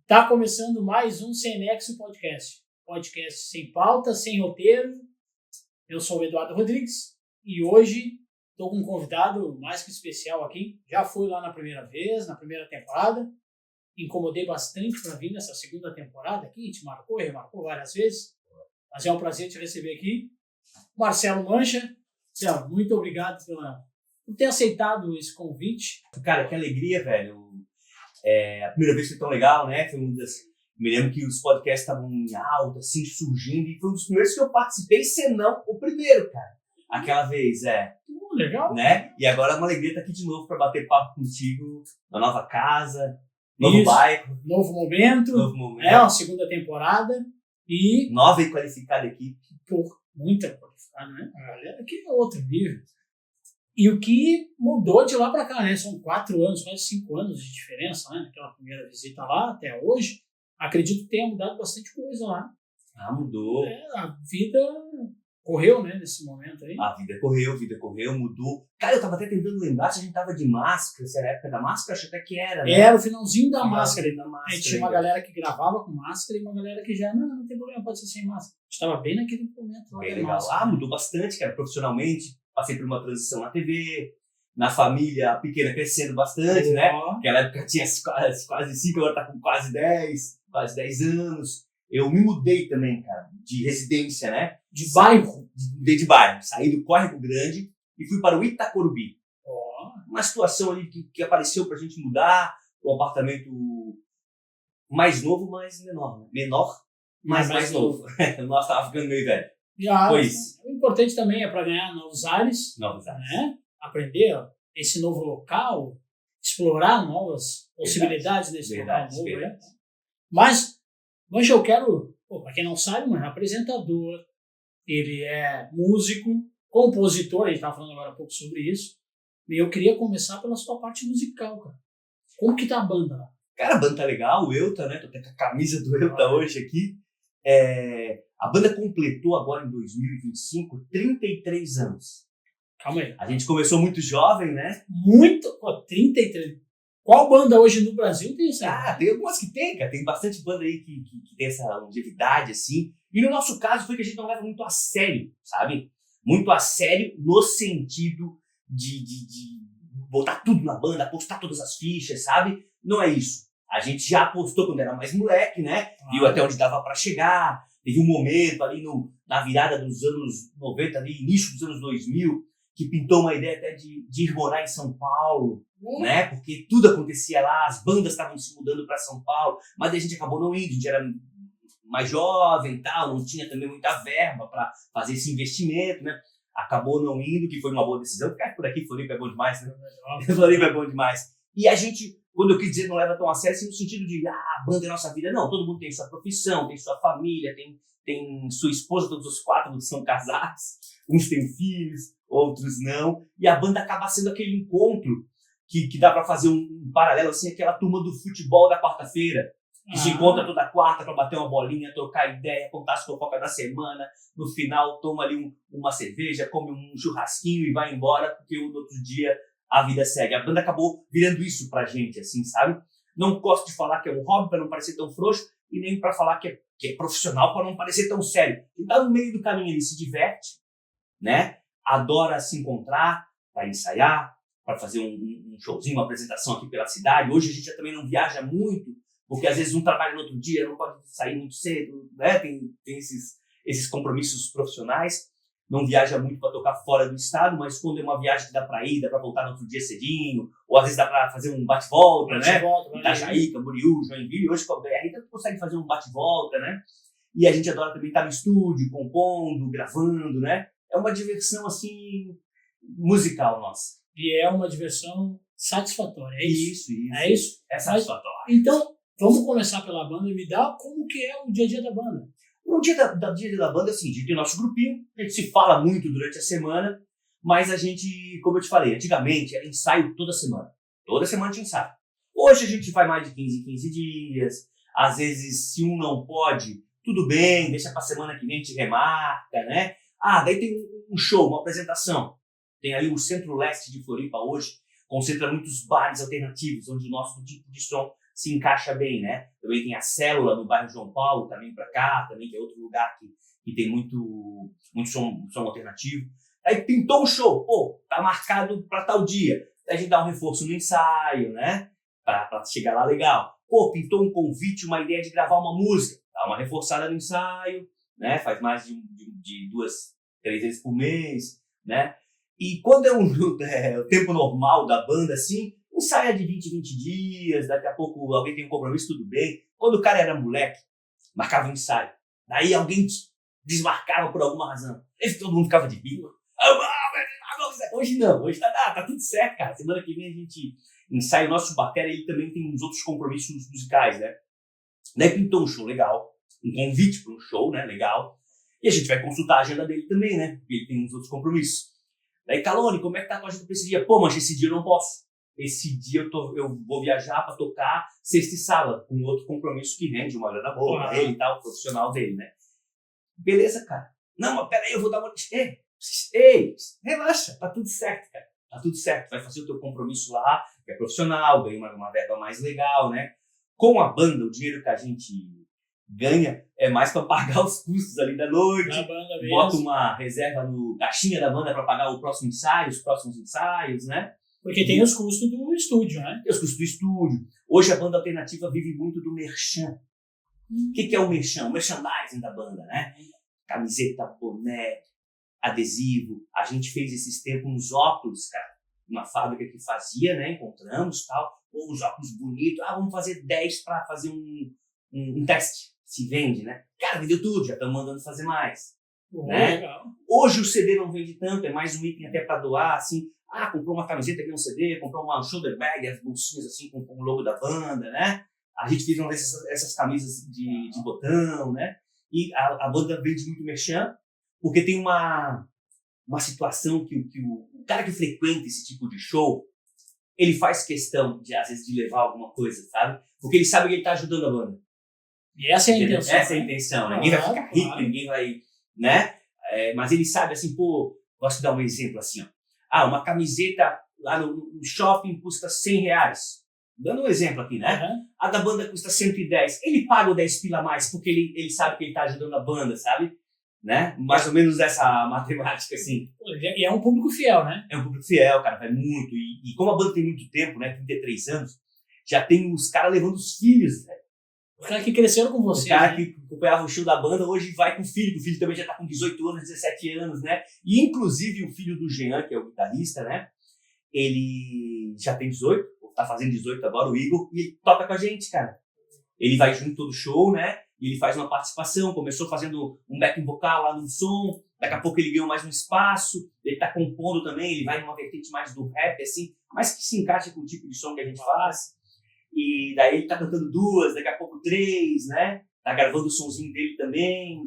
Tá começando mais um Sem Nexo Podcast. Podcast sem pauta, sem roteiro. Eu sou o Eduardo Rodrigues e hoje estou com um convidado mais que especial aqui. Já fui lá na primeira vez, na primeira temporada. Incomodei bastante para vir nessa segunda temporada aqui. Te marcou e remarcou várias vezes. Mas é um prazer te receber aqui. Marcelo Mancha. Marcelo, muito obrigado por ter aceitado esse convite. Cara, que alegria, velho. A primeira vez foi tão legal, né? Foi uma das... Me lembro que os podcasts estavam em alta, assim, surgindo, e foi um dos primeiros que eu participei, se não o primeiro, cara. Aquela vez, Legal. Né? E agora é uma alegria estar aqui de novo para bater papo contigo, na nova casa, novo bairro. Novo momento. É uma segunda temporada e... Nova e qualificada equipe. Muita qualificada, né? A galera aqui é outro nível. E o que mudou de lá para cá, né? São 4 anos, quase 5 anos de diferença, né? Naquela primeira visita lá até hoje. Acredito que tenha mudado bastante coisa lá. Mudou. A vida correu, né? Nesse momento aí. A vida correu, mudou. Cara, eu tava até tentando lembrar se a gente tava de máscara, se era a época da máscara, acho até que era, né? Era o finalzinho da máscara. A gente tinha uma ainda. galera que gravava com máscara e uma galera que já, não tem problema, pode ser sem máscara. A gente tava bem naquele momento lá. Bem legal. Mudou bastante, cara, profissionalmente. Passei por uma transição na TV, na família pequena crescendo bastante, né? Naquela época tinha quase 5, agora tá com quase 10 anos. Eu me mudei também, cara, de residência, né? De bairro? Mudei de bairro. Saí do Córrego Grande e fui para o Itacorubi. Uma situação ali que apareceu pra gente mudar, um apartamento mais novo, mas menor, né? Menor, mas mais novo. Nós tava ficando meio velho. Pois. O importante também é para ganhar novos ares. Né? Aprender esse novo local, explorar novas possibilidades nesse local novo. Né? Mas eu quero, para quem não sabe, um apresentador, ele é músico, compositor, a gente estava falando agora um pouco sobre isso, e eu queria começar pela sua parte musical, cara. Como que tá a banda lá? Cara, a banda tá legal, o Euta, né? Tô até com a camisa do Euta hoje aqui. A banda completou agora em 2025 33 anos. Calma aí. A gente começou muito jovem, né? 33. Qual banda hoje no Brasil tem essa? Tem algumas que tem, cara. Tem bastante banda aí que tem essa longevidade, assim. E no nosso caso foi que a gente não leva muito a sério, sabe? Muito a sério no sentido de botar tudo na banda, apostar todas as fichas, sabe? Não é isso. A gente já apostou quando era mais moleque, né? Viu até onde dava pra chegar. Teve um momento ali na virada dos anos 90, ali, início dos anos 2000, que pintou uma ideia até de ir morar em São Paulo, né? Porque tudo acontecia lá, as bandas estavam se mudando para São Paulo, mas a gente acabou não indo, a gente era mais jovem e tal, não tinha também muita verba para fazer esse investimento, né? Acabou não indo, que foi uma boa decisão. Ficar por aqui, Floripa é bom demais, né? Floripa é bom demais. E a gente, quando eu quis dizer não leva tão a sério, assim, no sentido de, a banda é nossa vida. Não, todo mundo tem sua profissão, tem sua família, tem sua esposa, todos os 4 são casados, uns têm filhos, outros não. E a banda acaba sendo aquele encontro que dá para fazer um paralelo, assim, aquela turma do futebol da quarta-feira, que se encontra toda quarta para bater uma bolinha, trocar ideia, contar as fofocas da semana. No final, toma ali uma cerveja, come um churrasquinho e vai embora, porque no outro dia a vida segue. A banda acabou virando isso pra gente, assim, sabe? Não gosto de falar que é um hobby para não parecer tão frouxo e nem para falar que é profissional para não parecer tão sério. Ele tá no meio do caminho, ele se diverte, né? Adora se encontrar para ensaiar, para fazer um showzinho, uma apresentação aqui pela cidade. Hoje a gente já também não viaja muito, porque às vezes um trabalha no outro dia, não pode sair muito cedo, né? Tem esses compromissos profissionais. Não viaja muito para tocar fora do estado, mas quando é uma viagem que dá para ir, dá para voltar no outro dia cedinho, ou às vezes dá para fazer um bate-volta, né? Itajaí, Camboriú, Joinville, hoje com a BR, então tu consegue fazer um bate-volta, né? E a gente adora também estar no estúdio, compondo, gravando, né? É uma diversão, assim, musical nossa. E é uma diversão satisfatória, é isso? Isso. É isso? É satisfatório. Então, vamos começar pela banda e me dá como que é o dia a dia da banda. O dia da banda é o seguinte, a gente tem nosso grupinho, a gente se fala muito durante a semana, mas a gente, como eu te falei, antigamente era ensaio toda semana. Toda semana tinha ensaio. Hoje a gente vai mais de 15 dias, às vezes se um não pode, tudo bem, deixa pra semana que vem a gente remarca, né? Daí tem um show, uma apresentação. Tem ali o centro-leste de Floripa hoje, concentra muitos bares alternativos, onde o nosso tipo de som se encaixa bem, né? Também tem a Célula no bairro João Paulo, também para cá, também que é outro lugar que tem muito som alternativo. Aí pintou um show, pô, tá marcado para tal dia. Aí a gente dá um reforço no ensaio, né? Para chegar lá legal. Pô, pintou um convite, uma ideia de gravar uma música. Dá uma reforçada no ensaio, né? Faz mais de 2, 3 vezes por mês, né? E quando é o tempo normal da banda, assim, ensaia de 20 dias, daqui a pouco alguém tem um compromisso, tudo bem. Quando o cara era moleque, marcava um ensaio. Daí alguém desmarcava por alguma razão. Aí todo mundo ficava de bico. Hoje não, hoje tá tudo certo, cara. Semana que vem a gente ensaia o nosso batera, ele também tem uns outros compromissos musicais, né? Daí pintou um show legal, um convite para um show, né, legal. E a gente vai consultar a agenda dele também, né? Porque ele tem uns outros compromissos. Daí, Calone, como é que tá a tua agenda pra esse dia? Pô, mas esse dia eu não posso. Esse dia eu vou viajar pra tocar sexta e sábado, com outro compromisso que rende uma grana boa pra ele e tal, profissional dele, né? Beleza, cara. Não, mas peraí, eu vou dar uma... Ei, relaxa, tá tudo certo, cara. Tá tudo certo. Vai fazer o teu compromisso lá, que é profissional, ganha uma verba mais legal, né? Com a banda, o dinheiro que a gente ganha é mais para pagar os custos ali da noite. Bota uma reserva no caixinha da banda para pagar o próximo ensaio, os próximos ensaios, né? Porque tem os custos do estúdio, né? Tem os custos do estúdio. Hoje a banda alternativa vive muito do merchan. O que é o merchan? O merchandising da banda, né? Camiseta, boné, adesivo. A gente fez esses tempos uns óculos, cara. Uma fábrica que fazia, né? Encontramos tal. Pô, uns óculos bonitos. Vamos fazer 10 para fazer um teste. Se vende, né? Cara, vendeu tudo. Já estamos mandando fazer mais. Né? Legal. Hoje o CD não vende tanto. É mais um item até para doar, assim. Comprou uma camiseta aqui no CD. Comprou uma shoulder bag, as bolsinhas assim com o logo da banda, né? A gente fez essas camisas de botão, né? E a banda vende muito merchan. Porque tem uma situação que o cara que frequenta esse tipo de show, ele faz questão, às vezes, de levar alguma coisa, sabe? Porque ele sabe que ele tá ajudando a banda. E essa é a intenção. Essa é a intenção. Ninguém vai ficar rico, ninguém vai... né? Mas ele sabe, assim, pô... Gosto de dar um exemplo, assim, ó. Uma camiseta lá no shopping custa R$100. Dando um exemplo aqui, né? Uhum. A da banda custa 110. Ele paga o 10 pila a mais porque ele sabe que ele tá ajudando a banda, sabe? Né? Mais ou menos essa matemática, assim. E é um público fiel, né? É um público fiel, cara, vai muito. E como a banda tem muito tempo, né? 33 anos, já tem os caras levando os filhos, velho. Os caras que cresceram com você. O cara que acompanhava o show da banda, hoje vai com o filho, que o filho também já tá com 18 anos, 17 anos, né? E inclusive o filho do Jean, que é o guitarrista, né? Ele já tem 18, tá fazendo 18 agora, o Igor, e ele toca com a gente, cara. Ele vai junto todo show, né? E ele faz uma participação, começou fazendo um backing vocal lá no som, daqui a pouco ele ganhou mais um espaço, ele tá compondo também, ele vai numa vertente mais do rap, assim, mas que se encaixa com o tipo de som que a gente faz. E daí ele tá cantando 2, daqui a pouco 3, né? Tá gravando o somzinho dele também.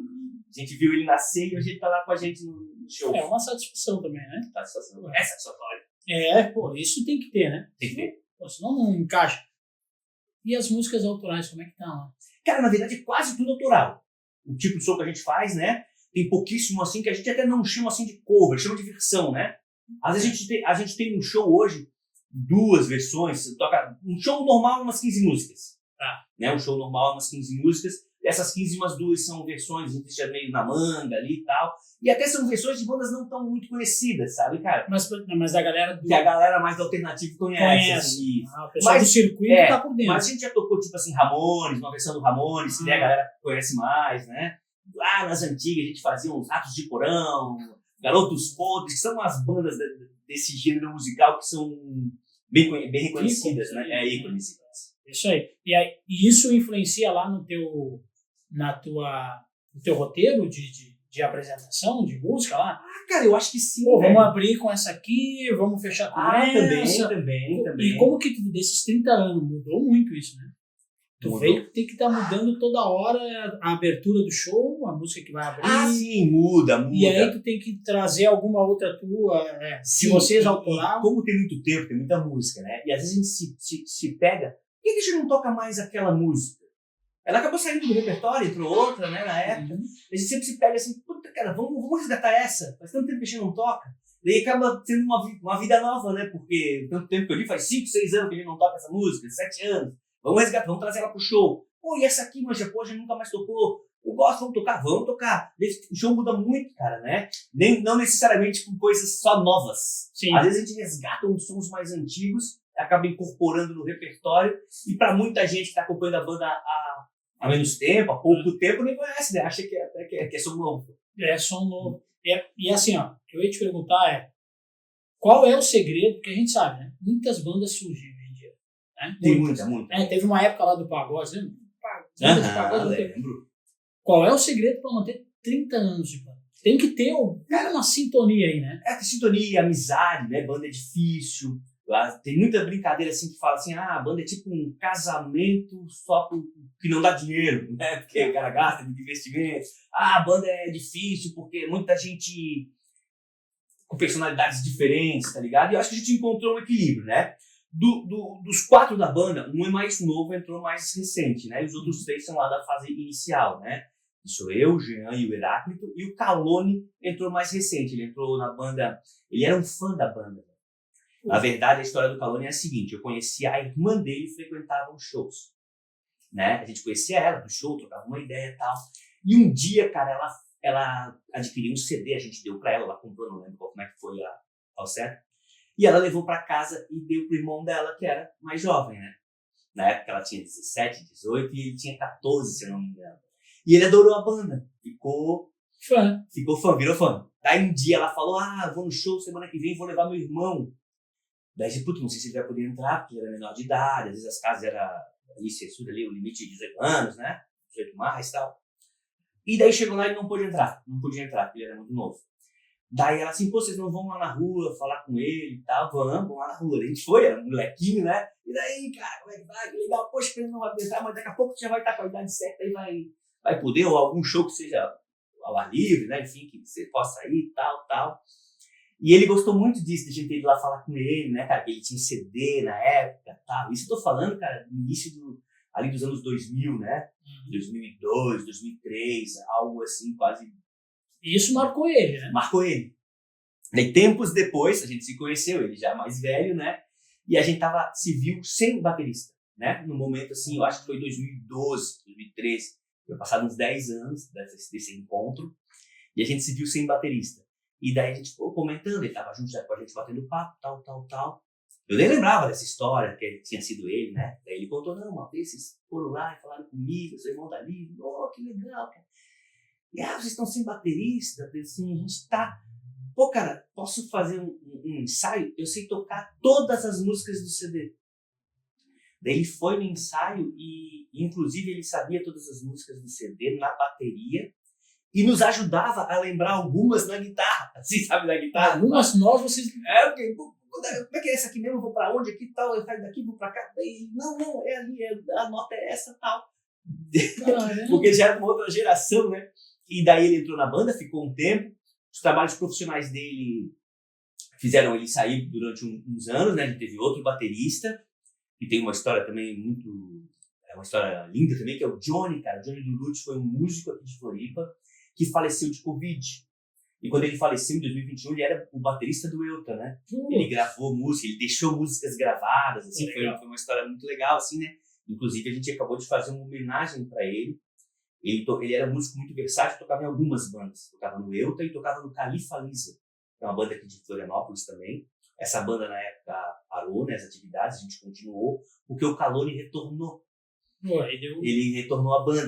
A gente viu ele nascer e hoje ele tá lá com a gente no show. É uma satisfação também, né? Satisfação. É satisfatório. Pô, isso tem que ter, né? Tem que ter. Pô, senão não encaixa. E as músicas autorais, como é que tá lá? Cara, na verdade, quase tudo autoral. O tipo de som que a gente faz, né? Tem pouquíssimo, assim, que a gente até não chama, assim, de cover, chama de versão, né? Às vezes a gente tem no show hoje 2 versões, toca um show normal, umas 15 músicas. Né? Um show normal, umas 15 músicas. Essas 15, umas 2 são versões, a gente deixa meio na manga ali e tal. E até são versões de bandas não tão muito conhecidas, sabe, cara? Mas a galera que a galera mais do alternativo conhece. Assim. O pessoal do circuito tá por dentro. Mas a gente já tocou, tipo assim, Ramones, uma versão do Ramones, que a galera conhece mais, né? Lá nas antigas a gente fazia uns Ratos de Porão, Garotos Podres, que são umas bandas desse gênero musical que são bem reconhecidas, né? Ícones. Isso aí. E isso influencia lá no teu roteiro de apresentação, de música lá? Cara, eu acho que sim. Pô, vamos abrir com essa aqui, vamos fechar com essa. Também. E como que desses 30 anos mudou muito isso, né? Tu vê que tem que estar mudando toda hora a abertura do show, a música que vai abrir. Sim, muda. E aí tu tem que trazer alguma outra tua, se vocês autoral. Como tem muito tempo, tem muita música, né? E às vezes a gente se pega, por que a gente não toca mais aquela música? Ela acabou saindo do repertório, entrou outra, né, na época. A gente sempre se pega assim, puta, cara, vamos resgatar essa. Faz tanto tempo que a gente não toca. Daí acaba tendo uma vida nova, né? Porque tanto tempo que eu li, faz 5, 6 anos que a gente não toca essa música, 7 anos. Vamos resgatar, vamos trazer ela pro show. Pô, e essa aqui, manja, pô, a gente nunca mais tocou. Eu gosto, vamos tocar. O show muda muito, cara, né? Não necessariamente com coisas só novas. Sim. Às vezes a gente resgata uns sons mais antigos, acaba incorporando no repertório, e pra muita gente que tá acompanhando a banda há menos tempo, há pouco tempo, nem conhece, né? Acha que é som novo. É som novo. E assim, ó, o que eu ia te perguntar qual é o segredo? Porque a gente sabe, né? Muitas bandas surgem hoje em dia. Né? Tem muita. Teve uma época lá do pagode, lembra? Banda de pagode, lembro. Qual é o segredo para manter 30 anos de banda? Tem que ter uma sintonia aí, né? Tem sintonia, amizade, né? Banda é difícil. Tem muita brincadeira assim que fala assim, a banda é tipo um casamento só que não dá dinheiro, né? Porque o cara gasta muito investimento. A banda é difícil porque muita gente com personalidades diferentes, tá ligado? E eu acho que a gente encontrou um equilíbrio, né? Dos 4 da banda, um é mais novo, entrou mais recente, né? E os outros 3 são lá da fase inicial, né? Sou eu, o Jean e o Heráclito. E o Calone entrou mais recente. Ele entrou na banda... Ele era um fã da banda. Na verdade, a história do Calone é a seguinte. Eu conhecia a irmã dele e frequentava os shows. Né? A gente conhecia ela do show, trocava uma ideia e tal. E um dia, cara, ela adquiriu um CD. A gente deu pra ela comprou, não lembro como é que foi ao certo. E ela levou pra casa e deu pro irmão dela, que era mais jovem, né? Na época ela tinha 17, 18 e ele tinha 14, se eu não me engano. E ele adorou a banda. Ficou fã, virou fã. Daí um dia ela falou, vou no show semana que vem, vou levar meu irmão. Daí eu disse, não sei se ele vai poder entrar, porque ele era menor de idade, às vezes as casas eram ali, censura ali, o limite de 18 anos, né? 18 mais e tal. E daí chegou lá e não podia entrar, porque ele era muito novo. Daí ela assim, vocês não vão lá na rua falar com ele e tal? Vamos lá na rua. A gente foi, era um molequinho, né? E daí, cara, como é que vai? Que legal, poxa, ele não vai entrar, mas daqui a pouco você já vai estar com a idade certa e vai poder, ou algum show que seja ao ar livre, né? Enfim, que você possa ir e tal. E ele gostou muito disso, de a gente ir lá falar com ele, né, cara? Que ele tinha CD na época e tal. Isso eu tô falando, cara, no início ali dos anos 2000, né? 2002, 2003, algo assim, quase. E isso marcou ele, né? Marcou ele. E tempos depois, a gente se conheceu, ele já mais velho, né? E a gente se viu sem baterista, né? No momento, assim, eu acho que foi 2012, 2013. Foi passado uns 10 anos desse encontro. E a gente se viu sem baterista. E daí a gente ficou comentando, ele tava junto já com a gente batendo papo, tal. Eu nem lembrava dessa história, que tinha sido ele, né? Daí ele contou, não, uma vez vocês foram lá e falaram comigo, eu sou irmão da Lívia, que legal, cara. E vocês estão sem baterista? Assim, a gente tá... Pô, cara, posso fazer um ensaio? Eu sei tocar todas as músicas do CD. Daí ele foi no ensaio e, inclusive, ele sabia todas as músicas do CD na bateria e nos ajudava a lembrar algumas na guitarra. Assim, sabe, na guitarra? Algumas novas vocês... Ok. Como é que é essa aqui mesmo? Vou pra onde? Aqui tal, eu saio daqui, vou pra cá. Daí, não, é ali, a nota é essa tal. Porque já era uma outra geração, né? E daí ele entrou na banda, ficou um tempo. Os trabalhos profissionais dele fizeram ele sair durante uns anos, né? Ele teve outro baterista, que tem uma história também muito... É uma história linda também, que é o Johnny, cara. O Johnny Duluth foi um músico aqui de Floripa que faleceu de Covid. E quando ele faleceu em 2021, ele era o baterista do Euta, né? Ele gravou música, ele deixou músicas gravadas, assim, foi uma história muito legal, assim, né? Inclusive, a gente acabou de fazer uma homenagem para ele. Ele era um músico muito versátil, tocava em algumas bandas. Tocava no Euta e tocava no Califa Lisa, que é uma banda aqui de Florianópolis também. Essa banda, na época, parou, né, as atividades, a gente continuou, porque o Calone retornou. Ele retornou à banda,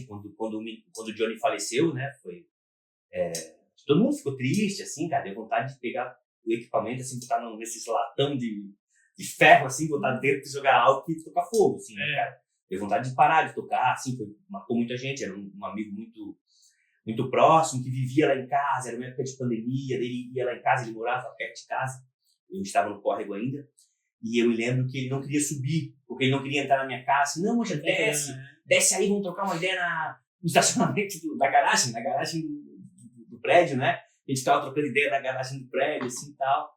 quando o Johnny faleceu, né, todo mundo ficou triste, assim, cara, deu vontade de pegar o equipamento, assim, botar nesses latão de ferro, assim, botar dentro, jogar álcool e tocar fogo, assim, né, cara. Deu vontade de parar de tocar, assim, marcou muita gente, era um amigo muito, muito próximo, que vivia lá em casa, era uma época de pandemia, ele ia lá em casa, ele morava perto de casa, eu estava no córrego ainda, e eu me lembro que ele não queria subir, porque ele não queria entrar na minha casa, assim, não, moça, desce aí, vamos trocar uma ideia no estacionamento na garagem do prédio, né? A gente ficava trocando ideia na garagem do prédio, assim, e tal.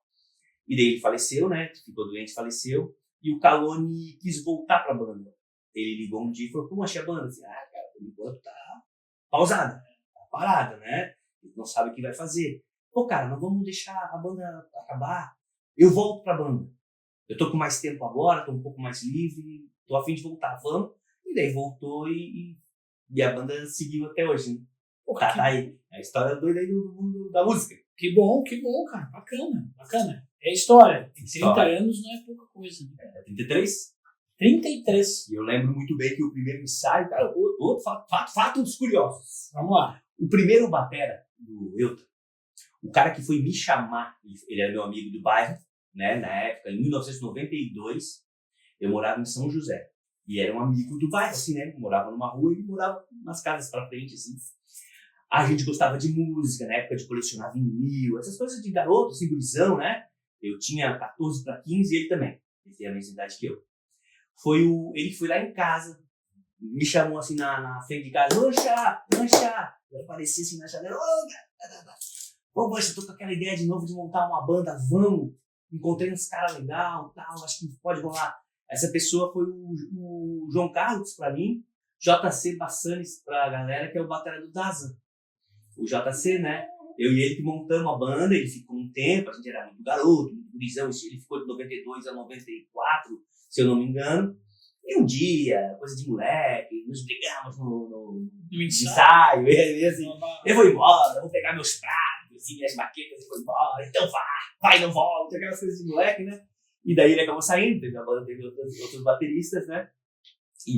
E daí ele faleceu, né? Ficou doente, faleceu, e o Calone quis voltar pra banda. Ele ligou um dia e falou, como achei a banda? Assim, cara, por enquanto tá pausada, tá parada, né? Ele não sabe o que vai fazer. Pô, cara, não vamos deixar a banda acabar. Eu volto pra banda. Eu tô com mais tempo agora, tô um pouco mais livre, tô a fim de voltar, vamos. E daí voltou e a banda seguiu até hoje, né? Porra, Tá aí. É a história doida aí do mundo da música. que bom, cara. Bacana. É história. 30 anos não é pouca coisa. Né? É 33? 33. E eu lembro muito bem que o primeiro ensaio, cara, outro fato dos curiosos. Vamos lá. O primeiro batera do Elton, o cara que foi me chamar, ele era meu amigo do bairro, né, na época, em 1992, eu morava em São José. E era um amigo do bairro, assim, né? Morava numa rua e morava nas casas pra frente, assim. A gente gostava de música, na época de colecionar vinil, essas coisas de garoto, assim, gurizão, né? Eu tinha 14 para 15 e ele também. Ele tem a mesma idade que eu. Ele foi lá em casa, me chamou assim na frente de casa, Mancha! Eu apareci assim na janela, ô Mancha, tô com aquela ideia de novo de montar uma banda, vamos! Encontrei uns caras legal, tal, acho que pode rolar. Essa pessoa foi o João Carlos pra mim, JC Bassanes pra galera, que é o batera do Daza. O JC, né? Eu e ele que montamos a banda, ele ficou um tempo, a gente era muito garoto, muito gurizão, ele ficou de 92 a 94, se eu não me engano. E um dia, coisa de moleque, nos brigamos no ensaio, e assim, eu vou embora, vou pegar meus pratos, assim, minhas baquetas e vou embora, então vai, não volta, aquelas coisas de moleque, né? E daí ele acabou saindo, teve a banda, teve outros bateristas, né?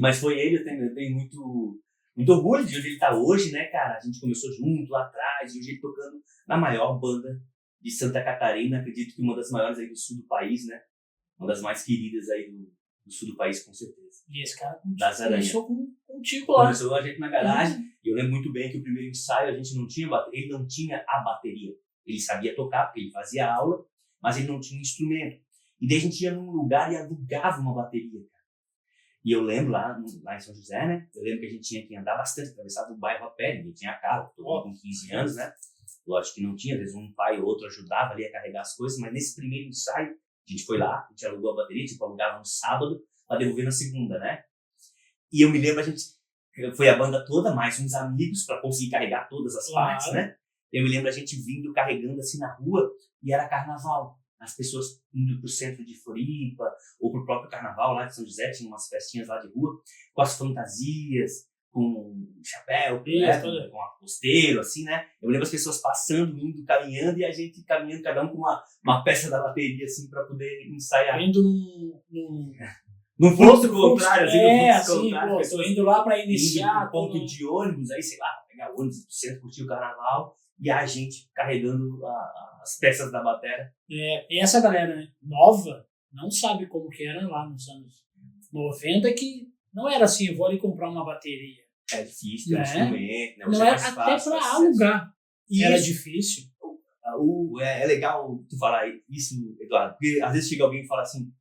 Mas foi ele, eu tenho muito orgulho de onde ele tá hoje, né, cara? A gente começou junto lá atrás, e hoje ele tocando na maior banda de Santa Catarina, acredito que uma das maiores aí do sul do país, né? Uma das mais queridas aí do sul do país, com certeza. E esse cara começou contigo lá. Começou a gente na garagem, e eu lembro muito bem que o primeiro ensaio a gente não tinha bateria, ele não tinha a bateria. Ele sabia tocar, porque ele fazia aula, mas ele não tinha um instrumento. E daí a gente ia num lugar e alugava uma bateria, cara. E eu lembro lá em São José, né? Eu lembro que a gente tinha que andar bastante, atravessava o bairro a pé, ninguém tinha carro, todo mundo com 15 anos, né? Lógico que não tinha, às vezes um pai ou outro ajudava ali a carregar as coisas, mas nesse primeiro ensaio, a gente foi lá, a gente alugou a bateria, tipo, alugava no sábado, para devolver na segunda, né? E eu me lembro, foi a banda toda, mais uns amigos, para conseguir carregar todas as partes, né? Eu me lembro a gente vindo carregando assim na rua, e era carnaval. As pessoas indo pro centro de Floripa, ou pro próprio carnaval lá de São José, tinha umas festinhas lá de rua, com as fantasias, com chapéu, né, com aposteiro, assim, né? Eu lembro as pessoas passando, indo, caminhando, e a gente caminhando, cada um com uma peça da bateria, assim, para poder ensaiar. Indo num fluxo contrário, assim, no fluxo contrário. Tô indo lá para iniciar. Um ponto de ônibus, aí, sei lá, pra pegar o ônibus do centro, curtir o carnaval, e a gente carregando as peças da bateria. E essa galera, né, nova não sabe como que era lá nos anos 90, que não era assim, eu vou ali comprar uma bateria. É difícil, ter um instrumento, né? Não era até para alugar. Era difícil. É legal tu falar isso, Eduardo, porque às vezes chega alguém e fala assim,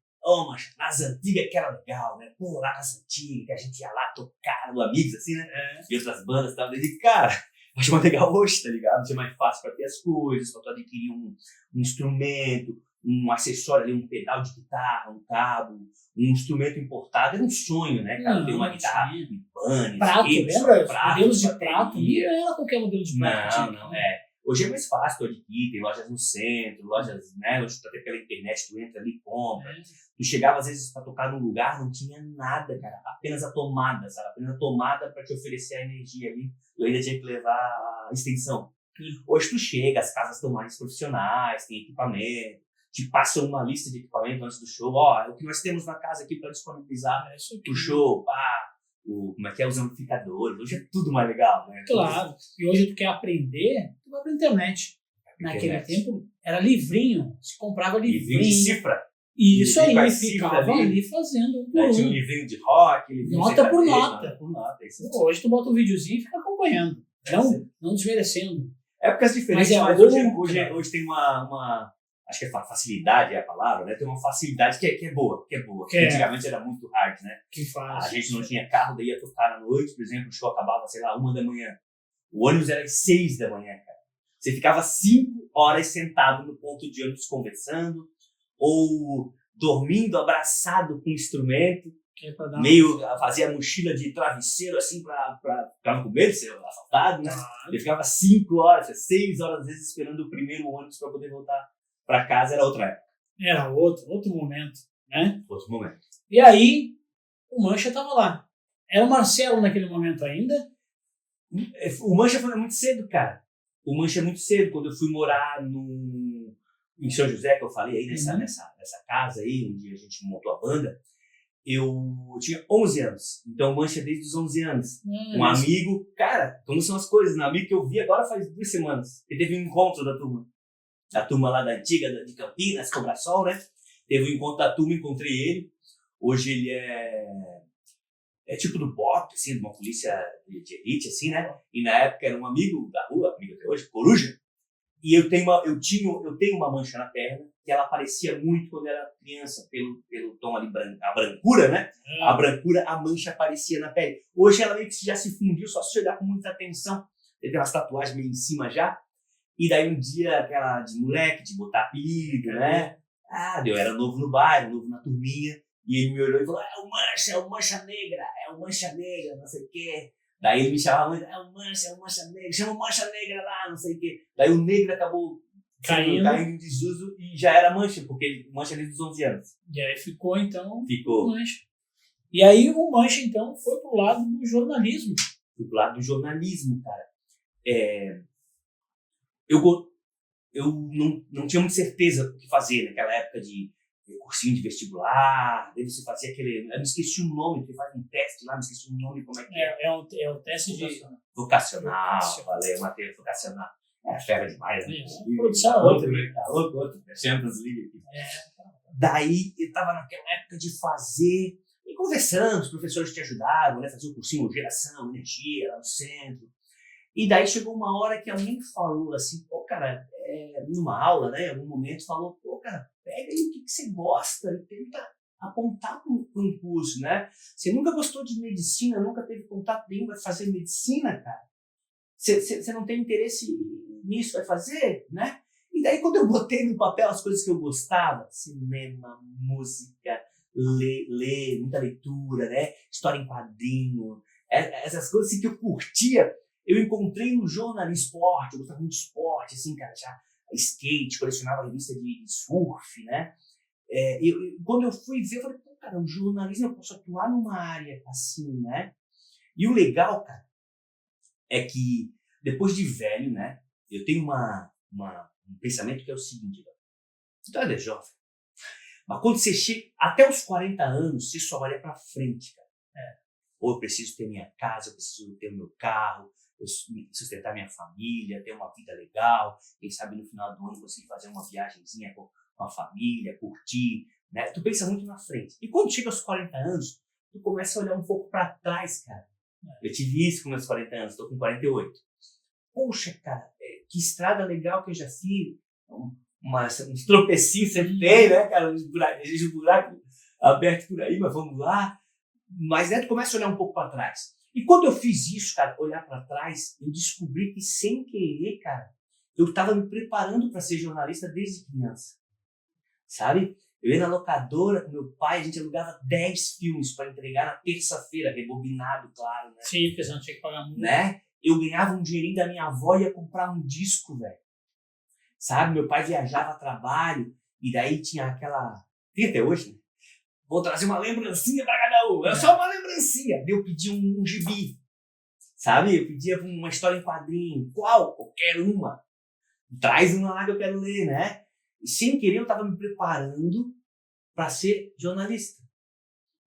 mas nas antigas que era legal, né? Pô, lá nas antigas, que a gente ia lá tocar no Amigos, assim, né? E outras bandas e tal. Eu digo, cara, acho mais legal hoje, tá ligado? Acho mais fácil pra ter as coisas, pra tu adquirir um instrumento, um acessório ali, um pedal de guitarra, um cabo, um instrumento importado. Era um sonho, né, cara? Ter uma guitarra Ibanez, prato, lembra? Modelos de prato. Não era qualquer modelo de prato. Não. Hoje é mais fácil, tu adquirir, tem lojas no centro, lojas, né? Hoje tu até pela internet, tu entra ali e compra. Tu chegava, às vezes, pra tocar num lugar, não tinha nada, cara. Apenas a tomada, sabe? Apenas a tomada pra te oferecer a energia ali. Eu ainda tinha que levar a extensão. Hoje tu chega, as casas estão mais profissionais, tem equipamento, te passam uma lista de equipamento antes do show. É o que nós temos na casa aqui pra disponibilizar o show, como é que é, os amplificadores. Hoje é tudo mais legal, né? Claro. E hoje tu quer aprender, tu vai pra internet. Naquele tempo era livrinho, se comprava livrinho. De cifra. E isso aí, ficava ali fazendo um por um. Tinha um livrinho de rock, livrinho nota por nota. Por nota. Hoje tu bota um videozinho e fica acompanhando. Não desmerecendo. Épocas diferentes, mas hoje tem uma acho que facilidade é a palavra, né? Tem uma facilidade que é boa. Antigamente era muito hard, né? Que fácil. A gente não tinha carro, daí ia tocar à noite, por exemplo, o show acabava, sei lá, 1 da manhã. O ônibus era às 6 da manhã, cara. Você ficava 5 horas sentado no ponto de ônibus conversando, ou dormindo abraçado com o instrumento, fazia mochila de travesseiro assim pra não comer, ser assaltado, né? Ele ficava 5 horas, 6 horas às vezes esperando o primeiro ônibus para poder voltar para casa. Era outra época. Era outro momento, né? Outro momento. E aí, o Mancha estava lá. Era o Marcelo naquele momento ainda? O Mancha foi muito cedo, cara. O Mancha é muito cedo. Quando eu fui morar em São José, que eu falei aí, nessa casa aí, onde a gente montou a banda, eu tinha 11 anos. Então, o Mancha desde os 11 anos. Um amigo, cara, como são as coisas, né? Um amigo que eu vi agora faz 2 semanas. Ele teve um encontro da turma. Da turma lá da antiga, de Campinas, Cobrasol, né? Teve um encontro da turma, encontrei ele. Hoje ele é tipo do BOP, assim, de uma polícia de elite, assim, né? E na época era um amigo da rua, amigo até hoje, Coruja. E eu tenho uma mancha na perna, que ela aparecia muito quando eu era criança, pelo tom ali, a brancura, né? A brancura, a mancha aparecia na pele. Hoje ela meio que já se fundiu, só se olhar com muita atenção. Tem umas tatuagens meio em cima já. E daí um dia, aquela de moleque, de botar apelido, né? Eu era novo no bairro, novo na turminha. E ele me olhou e falou, é o Mancha Negra, não sei o quê. Daí ele me chamava muito, é o Mancha Negra, chama o Mancha Negra lá, não sei o quê. Daí o Negro acabou caindo em desuso e já era Mancha, porque Mancha desde os 11 anos. E aí ficou, então, o Mancha. E aí o Mancha, então, foi pro lado do jornalismo. Foi pro lado do jornalismo, cara. Eu não tinha muita certeza do que fazer naquela época de cursinho de vestibular, daí você fazia aquele... Eu não esqueci o nome, porque faz um teste lá, não esqueci o nome, como é que é? É um teste de... Vocacional, falei, matéria vocacional. É fera demais, né? Produção outro. Champions League aqui. Daí, eu tava naquela época de fazer... E conversando, os professores te ajudaram, né? Fazia o cursinho Geração, Energia, lá no centro. E daí chegou uma hora que alguém falou assim, pô, cara, numa aula, né? Em algum momento falou, pô, cara, pega aí o que você gosta e tenta apontar para um curso, né? Você nunca gostou de medicina, nunca teve contato nenhum, vai fazer medicina, cara? Você não tem interesse nisso, vai fazer, né? E daí quando eu botei no papel as coisas que eu gostava, cinema, música, ler, muita leitura, né? História em quadrinho, essas coisas assim, que eu curtia, eu encontrei no jornalismo esporte, eu gostava muito de esporte, assim, cara, já skate, colecionava revista de surf, né? Quando eu fui ver, eu falei, pô, cara, o jornalismo eu posso atuar numa área assim, né? E o legal, cara, é que depois de velho, né, eu tenho um pensamento que é o seguinte, então é jovem, mas quando você chega até os 40 anos, você só olha pra frente, cara. Ou eu preciso ter minha casa, eu preciso ter o meu carro, eu sustentar minha família, ter uma vida legal, quem sabe no final do ano conseguir fazer uma viagenzinha com a família, curtir, né? Tu pensa muito na frente. E quando chega aos 40 anos, tu começa a olhar um pouco para trás, cara. Eu tive isso com meus 40 anos, tô com 48. Poxa, cara, que estrada legal que eu já fiz. Uns tropecinhos sempre tem, né, cara? Uns buracos abertos por aí, mas vamos lá. Mas tu começa a olhar um pouco para trás. E quando eu fiz isso, cara, olhar para trás, eu descobri que sem querer, cara, eu estava me preparando para ser jornalista desde criança. Sabe? Eu ia na locadora com meu pai, a gente alugava 10 filmes para entregar na terça-feira, rebobinado, claro, né? Sim, porque você não tinha que pagar muito. Né? Eu ganhava um dinheirinho da minha avó e ia comprar um disco, velho. Sabe? Meu pai viajava a trabalho e daí tinha aquela... Tem até hoje, né? Vou trazer uma lembrancinha para cada um. É só uma lembrancinha. Eu pedi um gibi. Sabe? Eu pedia uma história em quadrinho. Qual? Qualquer uma. Traz uma lá que eu quero ler, né? E sem querer eu estava me preparando para ser jornalista,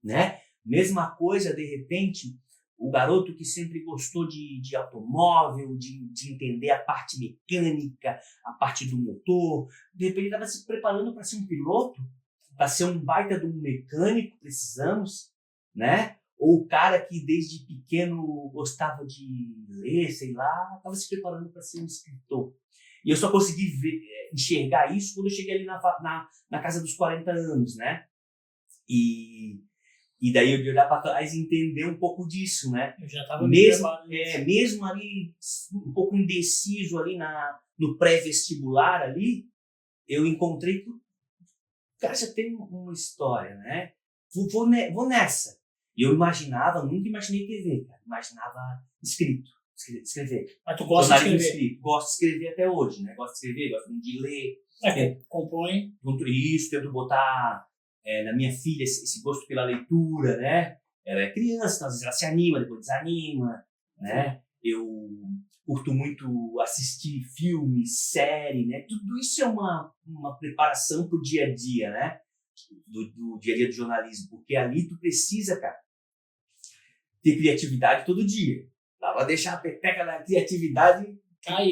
né? Mesma coisa, de repente, o garoto que sempre gostou de automóvel, de entender a parte mecânica, a parte do motor, de repente estava se preparando para ser um piloto, para ser um baita de um mecânico, precisamos, né? Ou o cara que desde pequeno gostava de ler, sei lá, estava se preparando para ser um escritor. E eu só consegui enxergar isso quando eu cheguei ali na casa dos 40 anos, né? E daí eu de olhar para trás e entender um pouco disso, né? Eu já estava mesmo ali, um pouco indeciso ali no pré-vestibular ali, eu encontrei que o cara já tem uma história, né? Vou nessa. E eu nunca imaginei TV, cara. Imaginava escrever. Mas tu gosta de escrever? Escrito. Gosto de escrever até hoje, né? Gosto de escrever, gosto de ler. Compõe. Isso, tento botar na minha filha esse gosto pela leitura, né? ela é criança, então às vezes ela se anima, depois desanima, né? Eu curto muito assistir filme, série, né? Tudo isso é uma preparação pro dia a dia, né? Do dia a dia do jornalismo, porque ali tu precisa, cara, ter criatividade todo dia. Dá pra deixar a peteca da criatividade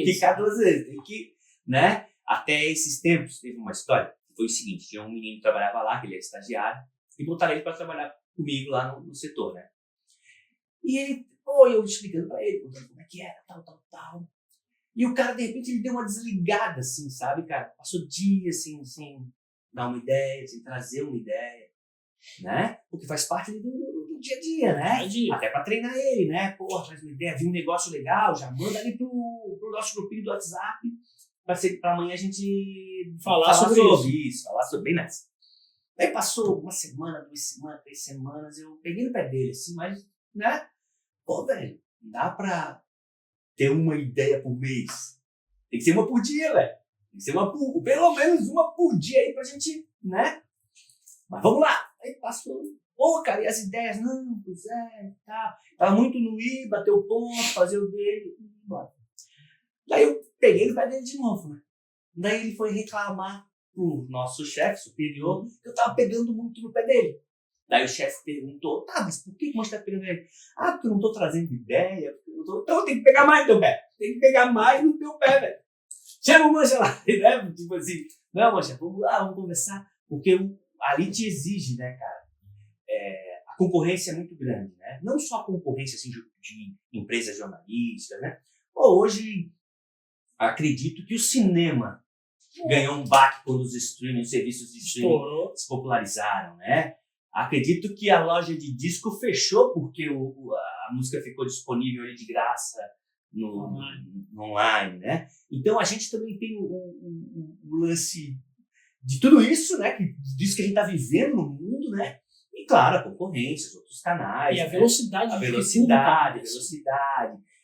ficar 2 vezes. Tem que, né? Até esses tempos, teve uma história, que foi o seguinte, tinha um menino que trabalhava lá, que ele é estagiário, e botaram ele para trabalhar comigo lá no setor, né? E ele, eu explicando para ele, contando como é que era, tal. E o cara, de repente, ele deu uma desligada, assim, sabe, cara? Passou dias, assim, sem dar uma ideia, sem trazer uma ideia, né? Porque faz parte do dia a dia, né? Até para treinar ele, né? Pô, traz uma ideia, viu um negócio legal, já manda ali pro nosso grupinho do WhatsApp, para amanhã a gente falar sobre isso. Falar sobre bem nessa. Aí passou 1 semana, 2 semanas, 3 semanas, eu peguei no pé dele, assim, mas, né? Pô, velho, não dá pra ter uma ideia por mês. Tem que ser uma por dia, velho. Tem que ser pelo menos uma por dia aí pra gente, né? Mas vamos lá. Aí passou. Pô, cara, e as ideias? Não, pois é, tá. Tava muito no ir, bater o ponto, fazer o dele, e embora. Daí eu peguei no pé dele de novo, né? Daí ele foi reclamar pro nosso chefe superior que eu tava pegando muito no pé dele. Daí o chefe perguntou, mas por que você tá pegando ele? Porque eu não tô trazendo ideia. Então eu tenho que pegar mais no teu pé. Tem que pegar mais no teu pé, velho. Chama o Mancha lá, né? Tipo assim, não, Mancha, vamos lá, vamos conversar. Porque ali te exige, né, cara? A concorrência é muito grande, né? Não só a concorrência assim, de empresas jornalísticas, né? Hoje, acredito que o cinema ganhou um baque quando os serviços de streaming se popularizaram, né? Acredito que a loja de disco fechou porque a música ficou disponível ali de graça no online, né? Então a gente também tem o lance de tudo isso, né? Disso que a gente está vivendo no mundo, né? E claro, a concorrência, os outros canais. E a né? velocidade. A velocidade.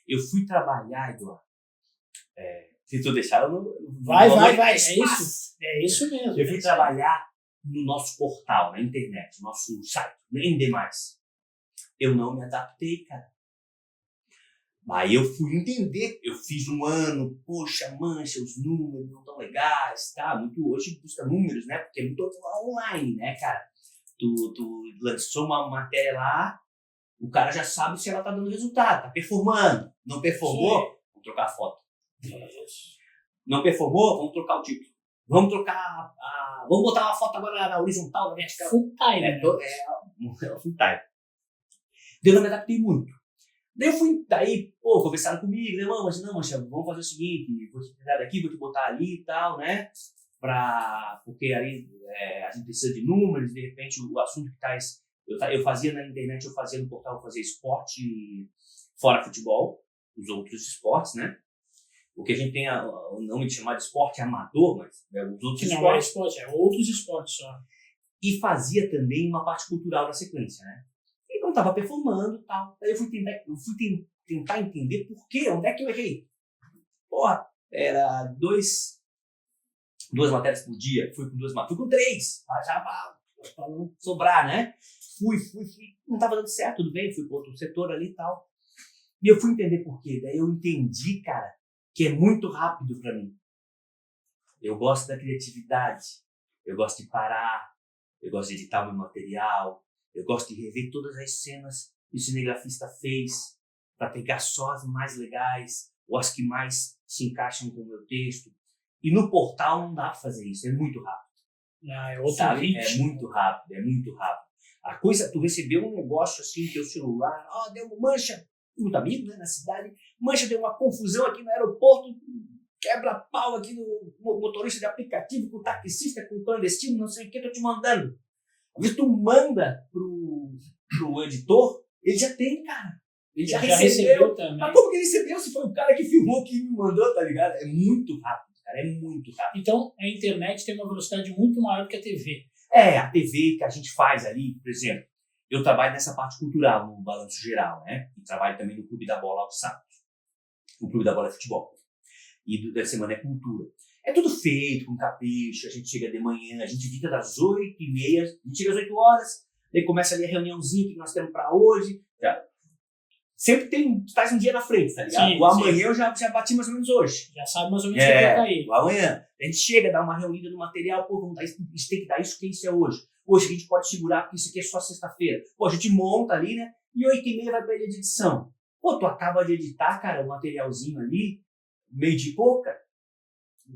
Eu fui trabalhar, Eduardo. Se tu deixar, eu não... Vai. É isso. É isso mesmo. Eu fui trabalhar no nosso portal, na internet, no nosso site, nem demais. Eu não me adaptei, cara. Aí eu fui entender, eu fiz 1 ano, poxa, Mancha, os números não tão legais, tá? Muito hoje busca números, né? Porque é muito online, né, cara? Tu lançou uma matéria lá, o cara já sabe se ela tá dando resultado, tá performando. Não performou, vamos trocar a foto. Não performou, vamos trocar o título. Vamos trocar vamos botar uma foto agora na horizontal, na vertical. Full time, né? Full time. Daí eu não me adaptei muito. Daí conversaram comigo, né? Não, Mancha, vamos fazer o seguinte, vou te pegar daqui, vou te botar ali e tal, né? Porque aí a gente precisa de números, de repente o assunto que tá... Eu fazia na internet, eu fazia no portal, eu fazia esporte fora futebol, os outros esportes, né? O que a gente tem o nome de chamar de esporte amador, mas os outros que esportes. Não é esporte, é outros esportes só. E fazia também uma parte cultural da sequência, né? E não estava performando e tal. Aí eu fui tentar entender por quê, onde é que eu errei. Porra, era 2 matérias por dia, fui com 2 matérias, fui com 3, já para não sobrar, né? Fui, não estava dando certo, tudo bem, fui para outro setor ali e tal. E eu fui entender por quê. Daí eu entendi, cara, que é muito rápido para mim. Eu gosto da criatividade, eu gosto de parar, eu gosto de editar o meu material, eu gosto de rever todas as cenas que o cinegrafista fez para pegar só as mais legais ou as que mais se encaixam com o meu texto. E no portal não dá para fazer isso, é muito rápido. É outro sabe? ritmo. É muito rápido. A coisa, tu recebeu um negócio assim, teu celular, deu uma Mancha, muito amigo, né, na cidade, Mancha, deu uma confusão aqui no aeroporto, quebra pau aqui no motorista de aplicativo, com o taxista, com o clandestino, não sei o que, tô te mandando. Às vezes tu manda pro editor, ele já tem, cara. Ele já recebeu também. Mas como que ele recebeu se foi o cara que filmou que me mandou, tá ligado? É muito rápido, cara, é muito rápido. Então, a internet tem uma velocidade muito maior que a TV. A TV que a gente faz ali, por exemplo, eu trabalho nessa parte cultural, no Balanço Geral, né? E trabalho também no Clube da Bola aos sábados. O Clube da Bola é futebol. E da semana é cultura. É tudo feito com capricho, a gente chega de manhã, a gente fica das 8h30, a gente chega às 8 horas, daí começa ali a reuniãozinha que nós temos para hoje. Sempre faz um dia na frente, tá ligado? Sim, o amanhã sim. eu já bati mais ou menos hoje. Já sabe mais ou menos o que vai cair. O amanhã. A gente chega, dá uma reunida no material, pô, vamos dar isso tem que dar isso, que isso é hoje. Hoje a gente pode segurar, porque isso aqui é só sexta-feira. Pô, a gente monta ali, né? E 8h30 vai pra ilha de edição. Pô, tu acaba de editar, cara, o materialzinho ali, meio de pouca.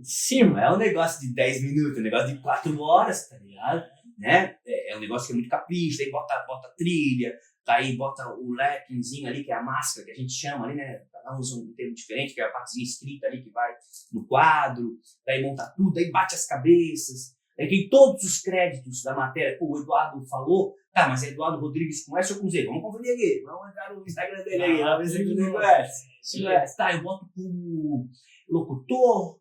Sim, não é um negócio de 10 minutos, é um negócio de 4 horas, tá ligado? Né? É um negócio que é muito capricho, aí bota trilha, daí bota o lappingzinho ali, que é a máscara que a gente chama ali, né? Cada um usa um termo diferente, que é a partezinha escrita ali que vai no quadro, daí monta tudo, daí bate as cabeças, daí tem todos os créditos da matéria. Pô, o Eduardo falou, tá, mas é Eduardo Rodrigues com S ou com Z? Vamos conferir aqui, vamos entrar no Instagram dele aí, vamos ver se ele conhece. Tá, eu boto como locutor,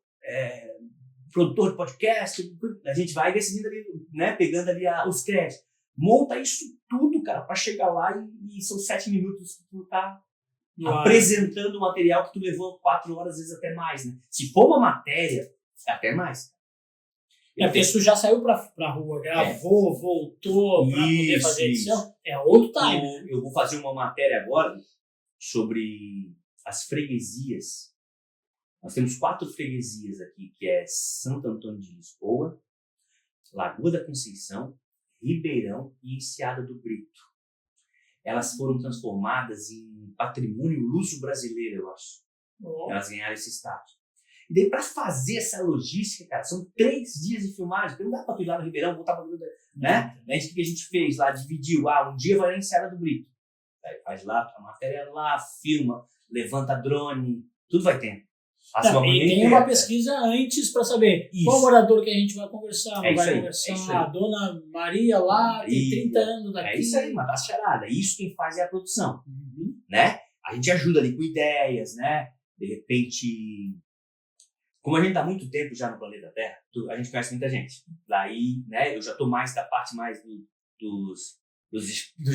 produtor de podcast, a gente vai decidindo ali, né, pegando ali os créditos. Monta isso tudo, cara, pra chegar lá e são 7 minutos que tu tá apresentando o material que tu levou 4 horas, às vezes até mais, né? Se for uma matéria, é até mais. Porque se tu já saiu pra rua, gravou, voltou pra poder fazer edição, é outro time. Eu vou fazer uma matéria agora sobre as freguesias. Nós temos 4 freguesias aqui, que é Santo Antônio de Lisboa, Lagoa da Conceição, Ribeirão e Enseada do Brito. Elas foram transformadas em patrimônio luso-brasileiro, eu acho. Elas ganharam esse status. E daí, para fazer essa logística, cara, são 3 dias de filmagem. Porque não dá para tu ir lá no Ribeirão, voltar para o né? O que a gente fez lá? Dividiu. Um dia vai na Enseada do Brito. Aí faz lá, a matéria lá, filma, levanta drone, tudo vai tendo. E tem uma pesquisa antes para saber qual morador que a gente vai conversar. Vai conversar a dona Maria lá, tem 30 anos daqui. É isso aí, uma charada. Isso quem faz é a produção. Né? A gente ajuda ali com ideias, né? De repente, como a gente está há muito tempo já no planeta Terra, a gente conhece muita gente. Daí, né, eu já estou mais da parte mais dos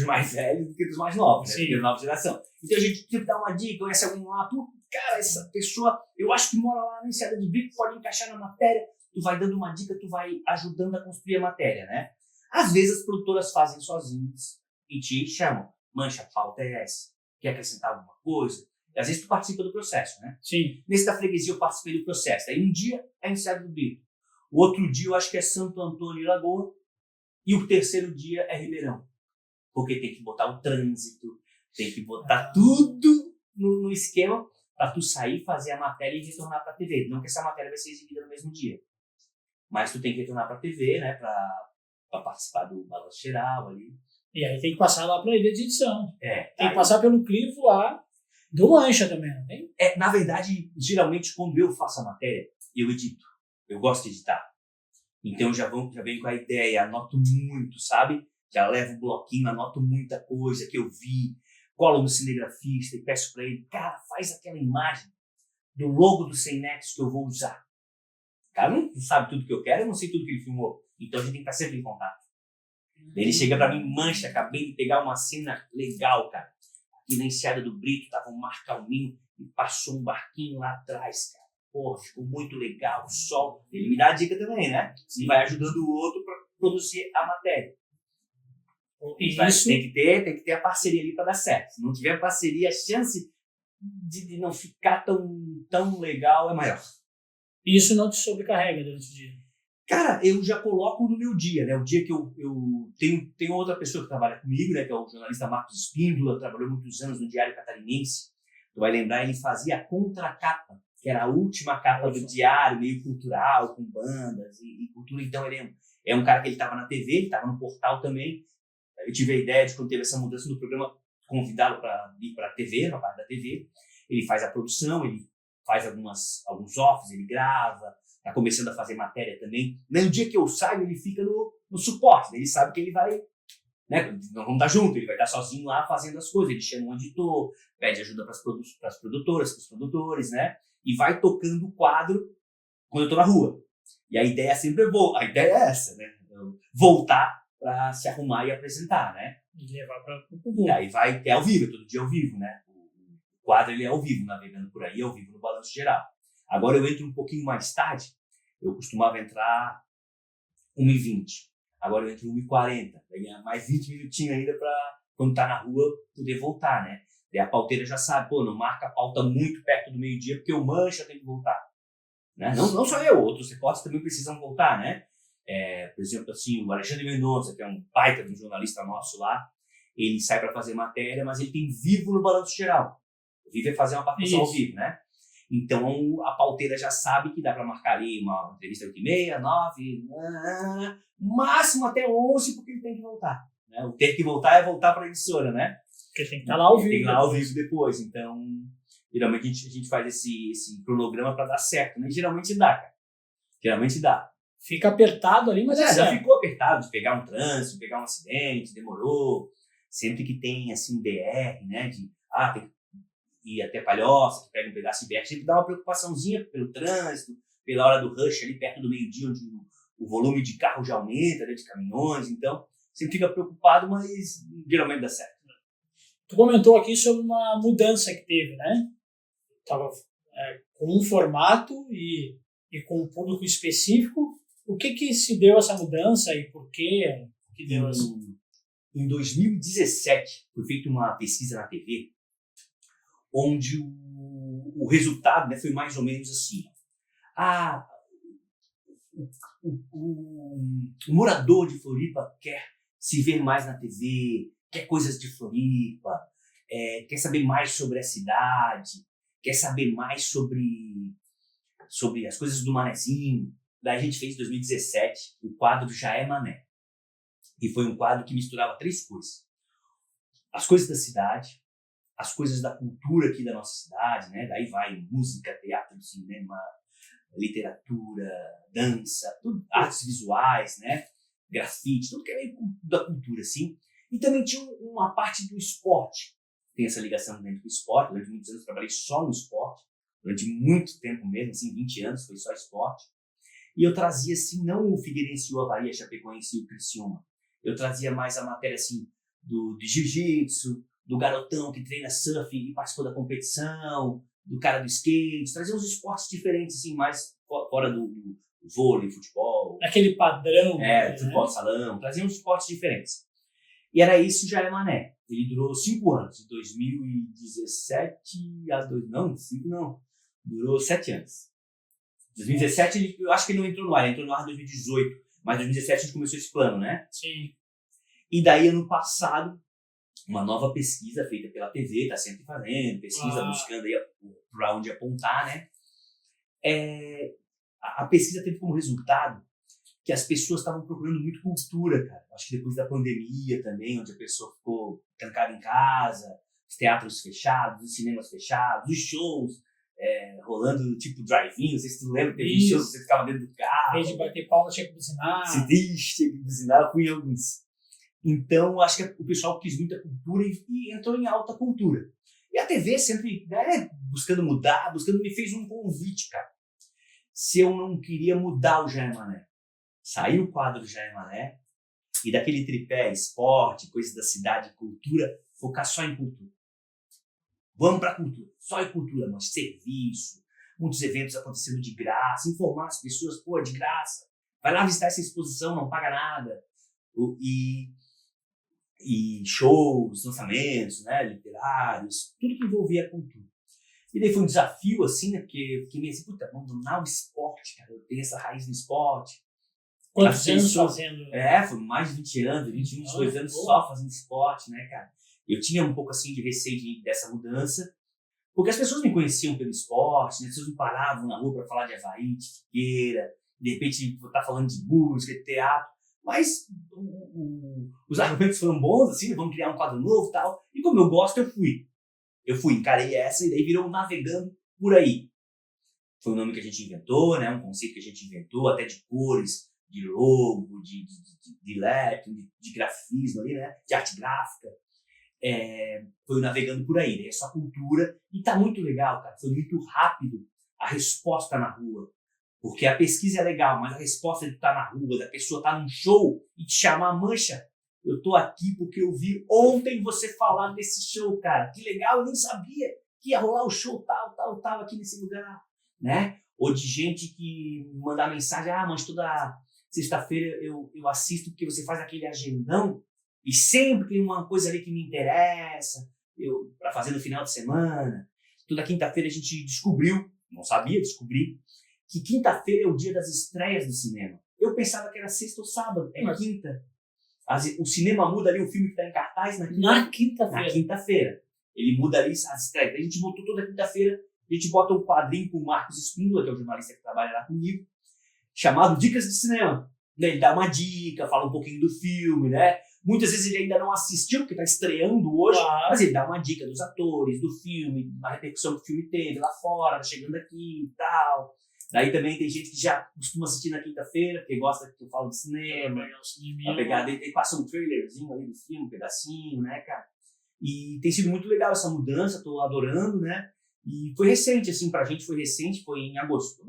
mais velhos do que dos mais novos, né? Da nova geração. Então a gente sempre dá uma dica, conhece alguém lá, cara, essa pessoa, eu acho que mora lá na Enseada do Brito, pode encaixar na matéria, tu vai dando uma dica, tu vai ajudando a construir a matéria, né? Às vezes as produtoras fazem sozinhas e te chamam, mancha, a pauta é essa, quer acrescentar alguma coisa? E às vezes tu participa do processo, né? Sim. Nesse da freguesia eu participei do processo, aí um dia é Enseada do Brito, o outro dia eu acho que é Santo Antônio e Lagoa, e o terceiro dia é Ribeirão, porque tem que botar o trânsito, tem que botar tudo no esquema para tu sair, fazer a matéria e retornar para a TV. Não que essa matéria vai ser exibida no mesmo dia. Mas tu tem que retornar para a TV, né? Para participar do balanço geral ali. E aí tem que passar lá para a ilha de edição. Tem que aí passar pelo crivo lá do Mancha também, não tem? Na verdade, geralmente, quando eu faço a matéria, eu edito. Eu gosto de editar. Então, eu já venho com a ideia, anoto muito, sabe? Já levo um bloquinho, anoto muita coisa que eu vi, colo no cinegrafista e peço para ele, cara, faz aquela imagem do logo do Sem Nexo que eu vou usar. O cara não sabe tudo que eu quero, eu não sei tudo que ele filmou. Então a gente tem que estar sempre em contato. Ele chega para mim, mancha, acabei de pegar uma cena legal, cara. Aqui na Enseada do Brito tava um mar calminho e passou um barquinho lá atrás, cara. Pô, ficou muito legal, o sol. Ele me dá a dica também, né? E vai ajudando o outro para produzir a matéria. Tem que ter a parceria ali para dar certo. Se não tiver parceria, a chance de não ficar tão legal é maior. Isso não te sobrecarrega durante o dia? Cara, eu já coloco no meu dia, né? O dia que eu tenho outra pessoa que trabalha comigo, né? Que é o jornalista Marcos Espíndola, trabalhou muitos anos no Diário Catarinense. Tu vai lembrar, ele fazia a contracapa, que era a última capa do diário, meio cultural, com bandas e cultura. Então, ele é um cara que ele estava na TV, ele estava no portal também. Eu tive a ideia de, quando teve essa mudança do programa, convidá-lo para ir para a TV, na parte da TV. Ele faz a produção, ele faz alguns offs, ele grava, está começando a fazer matéria também. No dia que eu saio, ele fica no suporte, ele sabe que ele vai, né, não vamos estar junto, ele vai estar sozinho lá fazendo as coisas, ele chama um editor, pede ajuda para as produtoras, para os produtores, né, e vai tocando o quadro quando eu estou na rua. E a ideia sempre a ideia é essa, né, voltar para se arrumar e apresentar, né? E levar para o público. E aí vai ao vivo, todo dia ao vivo, né? O quadro ele é ao vivo, navegando por aí, ao vivo no balanço geral. Agora eu entro um pouquinho mais tarde, eu costumava entrar 1h20. agora eu entro 1h40, vai ganhar mais 20 minutinhos ainda para, quando tá na rua, poder voltar, né? E a pauteira já sabe, pô, não marca a pauta muito perto do meio-dia, porque o mancha tem que voltar. Né? Não só eu, outros repórteres também precisam voltar, né? Por exemplo, assim, o Alexandre Mendonça, que é um baita de um jornalista nosso lá, ele sai para fazer matéria, mas ele tem Vivo no Balanço Geral. O Vivo é fazer uma participação ao vivo, né? Então, a pauteira já sabe que dá para marcar ali uma entrevista 8h30, 9, máximo até 11, porque ele tem que voltar. Né? O ter que voltar é voltar para a emissora, né? Porque tem que estar lá ao vivo. Tem que estar lá ao vivo depois. Então, geralmente a gente faz esse cronograma para dar certo, né? E geralmente dá, cara. Geralmente dá. Fica apertado ali, mas já ficou apertado de pegar um trânsito, pegar um acidente, demorou. Sempre que tem, assim, BR, né? Tem que ir até Palhoça, que pega um pedaço de BR, sempre dá uma preocupaçãozinha pelo trânsito, pela hora do rush ali perto do meio-dia, onde o volume de carro já aumenta, né, de caminhões, então sempre fica preocupado, mas geralmente dá certo. Tu comentou aqui sobre uma mudança que teve, né? Tava com um formato e com um público específico. O que se deu essa mudança e por que deu essa? Em 2017, foi feita uma pesquisa na TV, onde o resultado, né, foi mais ou menos assim. O morador de Floripa quer se ver mais na TV, quer coisas de Floripa, quer saber mais sobre a cidade, quer saber mais sobre as coisas do Manezinho. Daí a gente fez em 2017 o quadro Já é Mané. E foi um quadro que misturava 3 coisas. As coisas da cidade, as coisas da cultura aqui da nossa cidade, né? Daí vai música, teatro, cinema, literatura, dança, tudo, artes visuais, né? Grafite, tudo que é meio da cultura, assim. E também tinha uma parte do esporte. Tem essa ligação dentro do esporte. Durante muitos anos eu trabalhei só no esporte. Durante muito tempo mesmo, assim, 20 anos, foi só esporte. E eu trazia, assim, não o Figueirense, o Avaí, a Chapecoense e o Criciúma. Eu trazia mais a matéria, assim, do jiu-jitsu, do garotão que treina surf e participou da competição, do cara do skate, trazia uns esportes diferentes, assim, mais fora do vôlei, futebol. Aquele padrão. Futebol de salão, trazia uns esportes diferentes. E era isso, Já é Mané. Ele durou 5 anos, de 2017 durou 7 anos. Em 2017, eu acho que ele não entrou no ar, ele entrou no ar em 2018, mas em 2017 a gente começou esse plano, né? Sim. E daí, ano passado, uma nova pesquisa feita pela TV, está sempre fazendo, pesquisa, buscando aí para onde apontar, né? A pesquisa teve como resultado que as pessoas estavam procurando muito cultura, cara. Acho que depois da pandemia também, onde a pessoa ficou trancada em casa, os teatros fechados, os cinemas fechados, os shows rolando tipo drive-in, não sei se tu lembra, teve shows, você ficava dentro do carro. Em vez de bater palma, tinha que buzinar. Tinha que buzinar, eu fui em alguns. Então, acho que o pessoal quis muita cultura e entrou em alta cultura. E a TV sempre, né, buscando mudar, me fez um convite, cara. Se eu não queria mudar o Já é Mané. Saiu o quadro Já é Mané e daquele tripé, esporte, coisas da cidade, cultura, focar só em cultura. Vamos pra cultura, só em cultura, mas serviço, muitos eventos acontecendo de graça, informar as pessoas, de graça. Vai lá visitar essa exposição, não paga nada. E shows, lançamentos, né, literários, tudo que envolvia a cultura. E daí foi um desafio, assim, né, porque eu fiquei meio assim, abandonar o esporte, cara, eu tenho essa raiz no esporte. Quantos anos fazendo? Foi mais de 20 anos, 21, 22 anos só fazendo esporte, né, cara. Eu tinha um pouco, assim, de receio dessa mudança, porque as pessoas me conheciam pelo esporte, né, as pessoas me paravam na rua para falar de Avaí, de Figueira, de repente tá falando de música, de teatro, mas os argumentos foram bons, assim, vamos criar um quadro novo e tal, e como eu gosto, eu fui, encarei essa e daí virou Navegando por Aí. Foi um nome que a gente inventou, né, um conceito que a gente inventou, até de cores, de logo, de lettering, de grafismo ali, né, de arte gráfica. Foi o Navegando por Aí, né, é só cultura, e tá muito legal, cara, foi muito rápido a resposta na rua. Porque a pesquisa é legal, mas a resposta de estar na rua, da pessoa estar num show e te chamar, Mancha, eu tô aqui porque eu vi ontem você falar desse show, cara. Que legal, eu nem sabia que ia rolar o show tal aqui nesse lugar, né? Ou de gente que mandar mensagem, Mancha, sexta-feira eu assisto porque você faz aquele agendão e sempre tem uma coisa ali que me interessa, para fazer no final de semana. Toda quinta-feira a gente descobriu, não sabia, descobri, que quinta-feira é o dia das estreias do cinema. Eu pensava que era sexta ou sábado, é quinta. O cinema muda ali o filme que está em cartaz na quinta-feira. Ele muda ali as estreias. A gente botou toda quinta-feira, a gente bota um quadrinho com o Marcos Espíndola, que é o jornalista que trabalha lá comigo, chamado Dicas de Cinema. Ele dá uma dica, fala um pouquinho do filme, né? Muitas vezes ele ainda não assistiu, porque está estreando hoje, mas ele dá uma dica dos atores, do filme, da repercussão que o filme teve lá fora, tá chegando aqui e tal. Daí também tem gente que já costuma assistir na quinta-feira, porque gosta que eu falo de cinema. Pra pegar, ele passa um trailerzinho ali do filme, um pedacinho, né, cara? E tem sido muito legal essa mudança, tô adorando, né? E foi recente, assim, pra gente foi recente, foi em agosto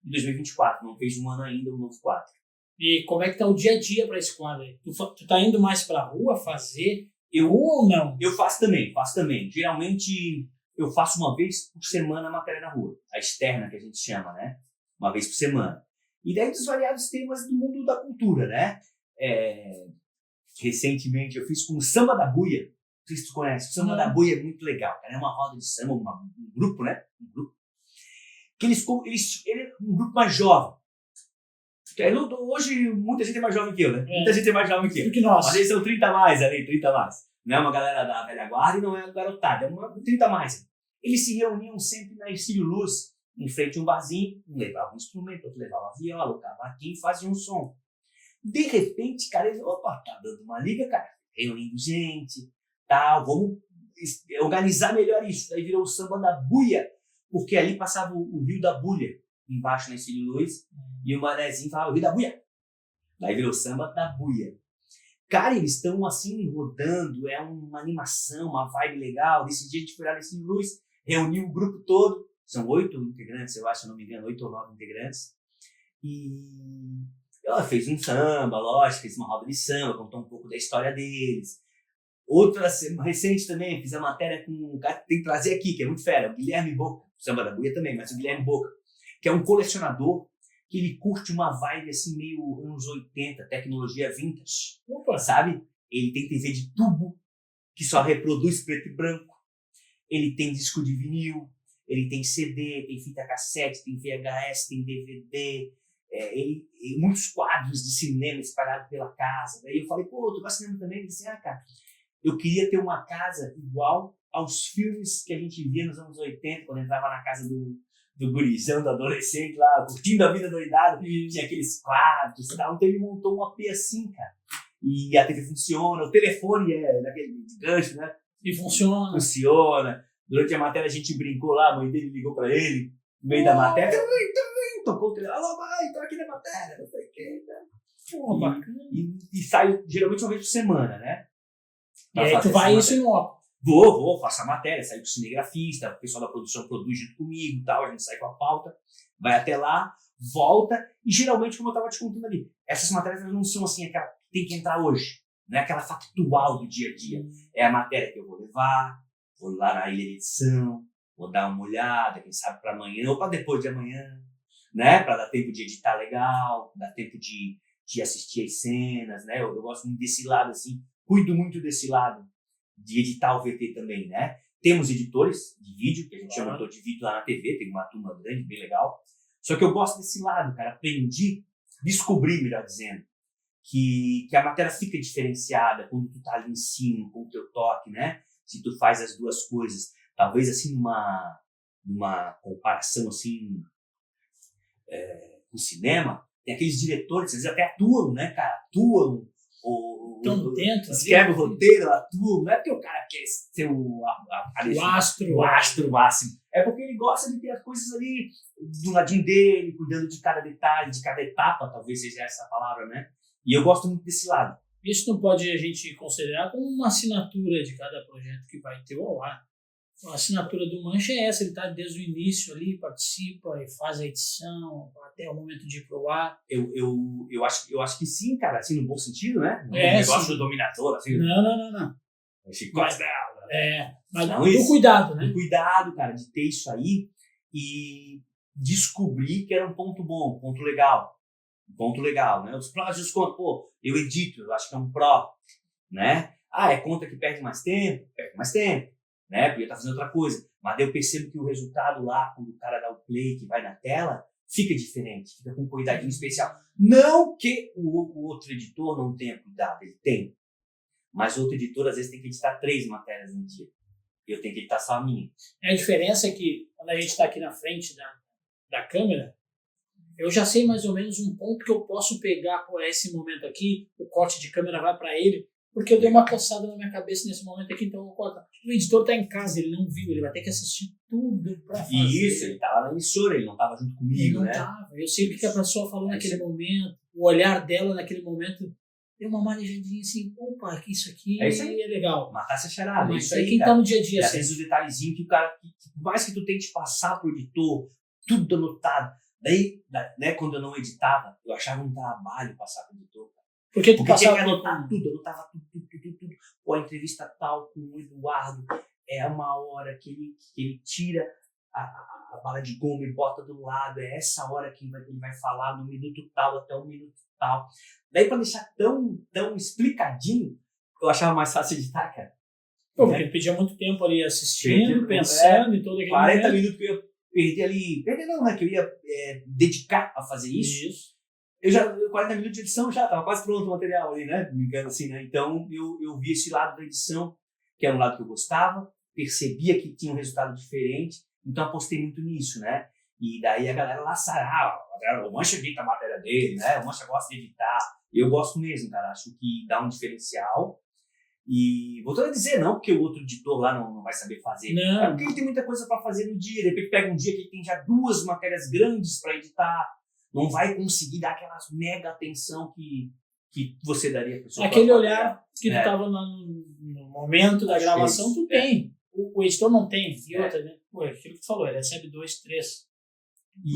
de 2024, não fez um ano ainda o novo quadro. E como é que tá o dia a dia para esse quadro aí? Tu tá indo mais pra rua fazer rua ou não? Eu faço também. Geralmente eu faço uma vez por semana a matéria na rua, a externa que a gente chama, né? Uma vez por semana. E daí dos variados temas do mundo da cultura, né? Recentemente eu fiz com o Samba da Buia. Não sei se tu conhece. O Samba da Buia é muito legal, cara. É uma roda de samba, um grupo, né? Um grupo. Que ele é um grupo mais jovem. Hoje, muita gente é mais jovem que eu, né? Muita gente é mais jovem que eu. Que nós. Mas eles são 30 a mais ali, 30 a mais. Não é uma galera da velha guarda e não é uma garotada, é uma 30 a mais. Eles se reuniam sempre na Ercílio Luz, em frente a um barzinho, um levava um instrumento, outro levava a viola, o cavaquinho e fazia um som. De repente, cara, eles, opa, tá dando uma liga, cara, reunindo gente, tal, vamos organizar melhor isso. Daí virou o Samba da Buia, porque ali passava o Rio da Bulha, embaixo na Ercílio Luz, e o manezinho falava o Rio da Buia. Daí virou o Samba da Buia. Cara, eles estão assim, rodando, é uma animação, uma vibe legal. Nesse dia a gente foi lá na Ercílio Luz, reuniu o grupo todo, são 8 integrantes, eu acho, se eu não me engano, 8 ou 9 integrantes. E ela fez um samba, lógico, fez uma roda de samba, contou um pouco da história deles. Outra recente também, fiz a matéria com um cara que tem que trazer aqui, que é muito fera, o Guilherme Boca, o Samba da Buia também, mas o Guilherme Boca, que é um colecionador, que ele curte uma vibe assim meio anos 80, tecnologia vintage. Opa. Sabe? Ele tem TV de tubo, que só reproduz preto e branco. Ele tem disco de vinil, ele tem CD, tem fita cassete, tem VHS, tem DVD, muitos quadros de cinema espalhados pela casa. Daí eu falei, pô, tu vai cinema também? Ele disse, cara, eu queria ter uma casa igual aos filmes que a gente via nos anos 80, quando entrava na casa do gurizão, do adolescente lá, curtindo a vida doidado, tinha aqueles quadros e tal. Então ele montou um AP assim, cara. E a TV funciona, o telefone é daquele gancho, né? E funciona. Funciona. Durante a matéria a gente brincou lá, a mãe dele ligou pra ele, no meio da matéria, tocou o telefone, alô mãe, tô aqui na matéria, não sei o que, né? Pô, bacana. E sai geralmente uma vez por semana, né? E aí tu vai isso em loco. Vou, faço a matéria, saio com o cinegrafista, o pessoal da produção produz junto comigo e tal, a gente sai com a pauta, vai até lá, volta, e geralmente, como eu estava te contando ali, essas matérias não são assim, aquela que tem que entrar hoje, não é aquela factual do dia a dia, é a matéria que eu vou levar, vou lá na ilha de edição, vou dar uma olhada, quem sabe para amanhã ou para depois de amanhã, né, para dar tempo de editar legal, dar tempo de assistir as cenas, né, eu gosto muito desse lado assim, cuido muito desse lado, de editar o VT também, né? Temos editores de vídeo, que a gente chama de vídeo lá na TV, tem uma turma grande, bem legal. Só que eu gosto desse lado, cara. Descobri, melhor dizendo, que a matéria fica diferenciada quando tu tá ali em cima, com o teu toque, né? Se tu faz as duas coisas. Talvez, assim, numa comparação, assim, com o cinema, tem aqueles diretores, eles até atuam, né, cara? Atuam, escreve o roteiro, atua. Não é porque o cara quer ser o astro máximo. É porque ele gosta de ter as coisas ali do ladinho dele, cuidando de cada detalhe, de cada etapa, talvez seja essa a palavra, né? E eu gosto muito desse lado. Isso não pode a gente considerar como uma assinatura de cada projeto que vai ter ao ar. A assinatura do Mancha é essa, ele está desde o início ali, participa e faz a edição até o momento de ir pro ar. Eu acho que sim, cara, assim, no bom sentido, né? Um negócio dominador, assim. Não. Chicote dela. Mas não do cuidado, né? Do cuidado, cara, de ter isso aí e descobrir que era um ponto bom, um ponto legal. Ponto legal, né? Os prós e os contras. Pô, eu edito, eu acho que é um pró, né? Ah, é conta que perde mais tempo, né? Podia estar fazendo outra coisa. Mas daí eu percebo que o resultado lá, quando o cara dá o play, que vai na tela, fica diferente, fica com um cuidadinho especial. Não que o outro editor não tenha cuidado, ele tem. Mas o outro editor, às vezes, tem que editar 3 matérias no dia. Eu tenho que editar só a minha. A diferença é que, quando a gente está aqui na frente da câmera, eu já sei mais ou menos um ponto que eu posso pegar por esse momento aqui, o corte de câmera vai para ele, porque eu dei uma coçada na minha cabeça nesse momento aqui, então eu corto. O editor está em casa, ele não viu, ele vai ter que assistir tudo para fazer. Isso, ele estava na emissora, ele não estava junto comigo, ele não né? estava. Eu sei o que a pessoa falou naquele momento, o olhar dela naquele momento, deu uma manejadinha assim, opa, que isso aqui é legal. Matar essa charada, Mas isso aí, quem cara. tá no dia a dia, e às vezes o detalhezinho que o cara, por mais que tu tente passar pro editor, tudo anotado, daí, né, quando eu não editava, eu achava um trabalho passar pro editor. Porque tu Porque tinha passava que anotar tudo, anotava tudo. Pô, a entrevista tal com o Eduardo, é uma hora que ele tira a bala de goma e bota do lado, é essa hora que ele vai falar no minuto tal até o minuto tal. Daí, pra deixar tão explicadinho, eu achava mais fácil editar, cara. Pô, porque ele pedia muito tempo ali assistindo, pensando em todo aquele 40 momento. minutos que eu ia perder ali. Perder não, né? Que eu ia dedicar a fazer isso. Isso. 40 minutos de edição já, tava quase pronto o material ali, né? Brincando assim, né? Então, eu vi esse lado da edição, que era um lado que eu gostava, percebia que tinha um resultado diferente, então apostei muito nisso, né? E daí a galera lá o Mancha edita a matéria dele, né? O Mancha gosta de editar. Eu gosto mesmo, cara. Acho que dá um diferencial. E voltando a dizer, não porque o outro editor lá não vai saber fazer. Não. É porque ele tem muita coisa para fazer no dia. De repente pega um dia que ele tem já 2 matérias grandes para editar. Não vai conseguir dar aquela mega atenção que você daria para pessoa. Aquele olhar que tu estava no momento da gravação, tu tem. O editor não tem. E outra, né? Pô, aquilo que tu falou, ele recebe 2, 3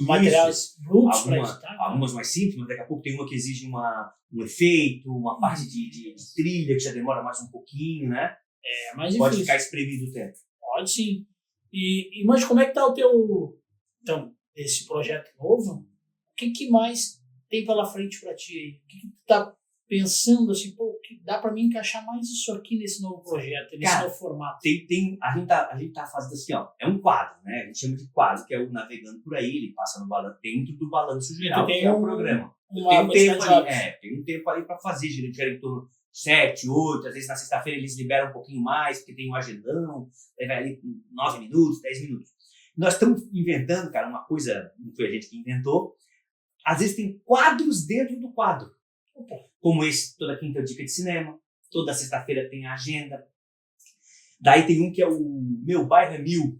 materiais brutos para editar. Algumas mais simples, mas daqui a pouco tem uma que exige um efeito, uma parte de trilha que já demora mais um pouquinho, né? É mais difícil. Pode ficar espremido o tempo. Pode sim. Mas como é que tá o teu... Então, esse projeto novo, o que mais tem pela frente para ti? O que tu tá pensando assim, pô, que dá para mim encaixar mais isso aqui nesse novo projeto, nesse novo formato? A gente tá fazendo assim, ó, é um quadro, né? A gente chama de quadro, que é o Navegando por Aí, ele passa no balanço, dentro do balanço geral, que é o programa. Tem um tempo ali para fazer, gera em torno 7, 8, às vezes na sexta-feira eles liberam um pouquinho mais, porque tem um agendão, aí vai ali 9 minutos, 10 minutos. Nós estamos inventando, cara, uma coisa, não foi a gente que inventou, às vezes tem quadros dentro do quadro. Como esse, toda quinta é dica de cinema, toda sexta-feira tem a agenda. Daí tem um que é o Meu Bairro é Mil.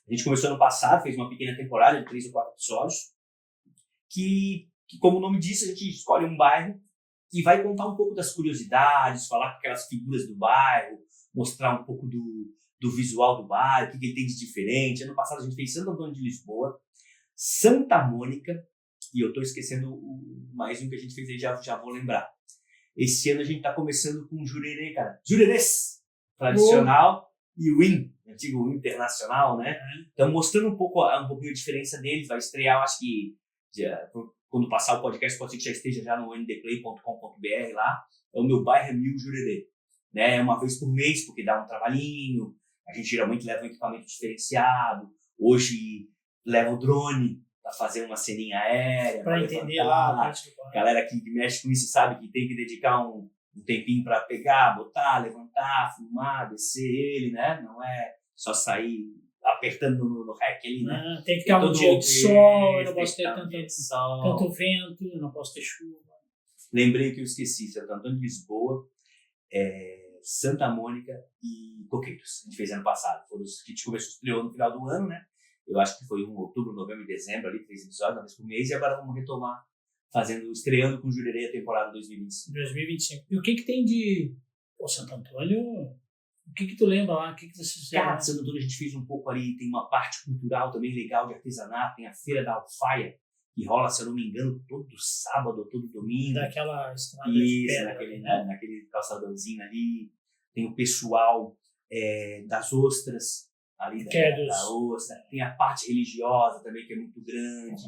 A gente começou ano passado, fez uma pequena temporada de 3 ou 4 episódios, que como o nome diz, a gente escolhe um bairro e vai contar um pouco das curiosidades, falar com aquelas figuras do bairro, mostrar um pouco do visual do bairro, o que ele tem de diferente. Ano passado a gente fez Santo Antônio de Lisboa, Santa Mônica, e eu estou esquecendo mais um que a gente fez aí, já vou lembrar. Esse ano a gente está começando com Jurerê, cara. Jurerês! Tradicional e o IN, antigo internacional, né? Então, mostrando um pouquinho a diferença deles. Vai estrear, eu acho que quando passar o podcast, pode ser que já esteja já no ndplay.com.br lá. É o Meu Bairro é Mil Jurerê. Né? É uma vez por mês, porque dá um trabalhinho. A gente geralmente leva um equipamento diferenciado. Hoje leva o drone para fazer uma ceninha aérea. Para entender lá. A galera que mexe com isso sabe que tem que dedicar um tempinho para pegar, botar, levantar, filmar, descer ele, né? Não é só sair apertando no REC ali, né? Tem que ter um dia de sol, eu não posso ter tanto vento, eu não posso ter chuva. Lembrei que eu esqueci, Santo Antônio de Lisboa, Santa Mônica e Coqueiros. A gente fez ano passado. Foram os que a gente começou, estreou no final do ano, né? Eu acho que foi outubro, novembro e dezembro, ali, 3 episódios, uma vez por mês, e agora vamos retomar, estreando com o Jurerê a temporada 2025. 2025. E o que tem de... Pô, Santo Antônio, o que tu lembra lá? O que vocês fizeram? Cara, Santo Antônio a gente fez um pouco ali, tem uma parte cultural também legal de artesanato, tem a Feira da Alfaia, que rola, se eu não me engano, todo sábado ou todo domingo. Daquela estrada de pedra. Naquele calçadãozinho ali. Tem o pessoal das ostras, ali Que é da Ostra. Tem a parte religiosa também, que é muito grande,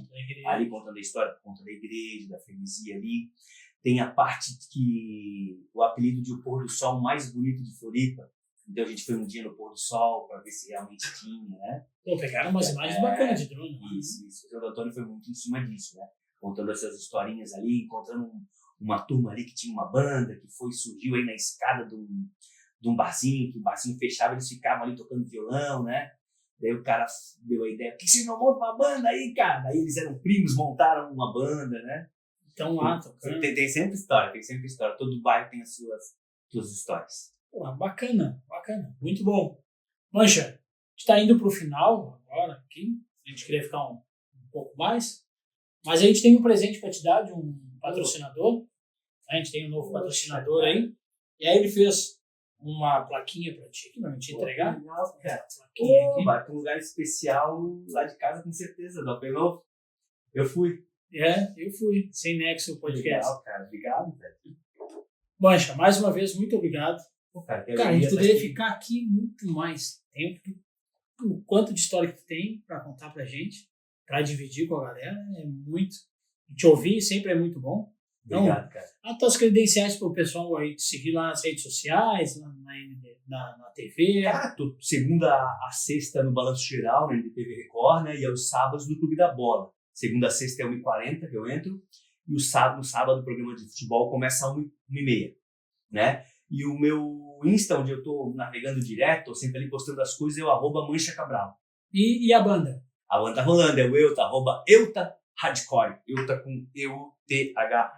ali contando a história por conta da igreja, da freguesia ali. Tem a parte que o apelido de o pôr do sol mais bonito de Floripa. Então a gente foi um dia no pôr do sol para ver se realmente tinha, né? Pô, pegaram umas imagens bacanas de drone. Isso. O São Antônio foi muito em cima disso, né? Contando essas historinhas ali, encontrando uma turma ali que tinha uma banda que surgiu aí na escada de um barzinho, que o barzinho fechava, eles ficavam ali tocando violão, né? Daí o cara deu a ideia, por que vocês não montam uma banda aí, cara? Daí eles eram primos, montaram uma banda, né? Então lá, tocando. Tem sempre história. Todo bairro tem as suas histórias. Pô, bacana. Muito bom. Mancha, a gente está indo para o final agora aqui. A gente queria ficar um pouco mais. Mas a gente tem um presente para te dar de um patrocinador. A gente tem um novo patrocinador aí. E aí ele fez uma plaquinha para ti, que vai te entregar. Legal, cara. Plaquinha aqui. Vai para um lugar especial lá de casa, com certeza. Do Apelou. Eu fui. Eu fui. Sem Nexo Podcast. Legal, cara. Obrigado, velho. Mancha, mais uma vez, muito obrigado. Cara, a gente poderia ficar aqui muito mais tempo. O quanto de história que tu tem para contar pra gente, para dividir com a galera, é muito. Te ouvir sempre é muito bom. Então, obrigado, cara. As tuas credenciais pro pessoal aí te seguir lá nas redes sociais, lá na TV. Cara, tô segunda a sexta no Balanço Geral, na NDTV Record, né? E aos sábados no Clube da Bola. Segunda a sexta é 1h40 que eu entro. E no sábado o programa de futebol começa às 1h30, né? E o meu Insta, onde eu tô navegando direto, tô sempre ali postando as coisas, é o @manchacabral. E a banda? A banda tá rolando, é o Euta, @Euta Hardcore. Euta com EUTHA,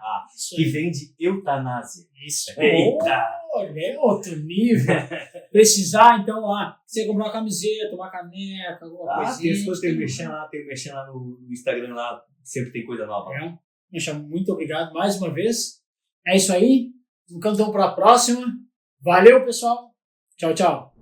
que vem de eutanásia. Isso. Eita! É outro nível. Precisar, então, lá, você comprar uma camiseta, uma caneca, alguma coisinha. Tem as coisas, tem mexendo lá no Instagram, lá sempre tem coisa nova. Mancha, muito obrigado mais uma vez. É isso aí. Então, para a próxima. Valeu, pessoal. Tchau, tchau.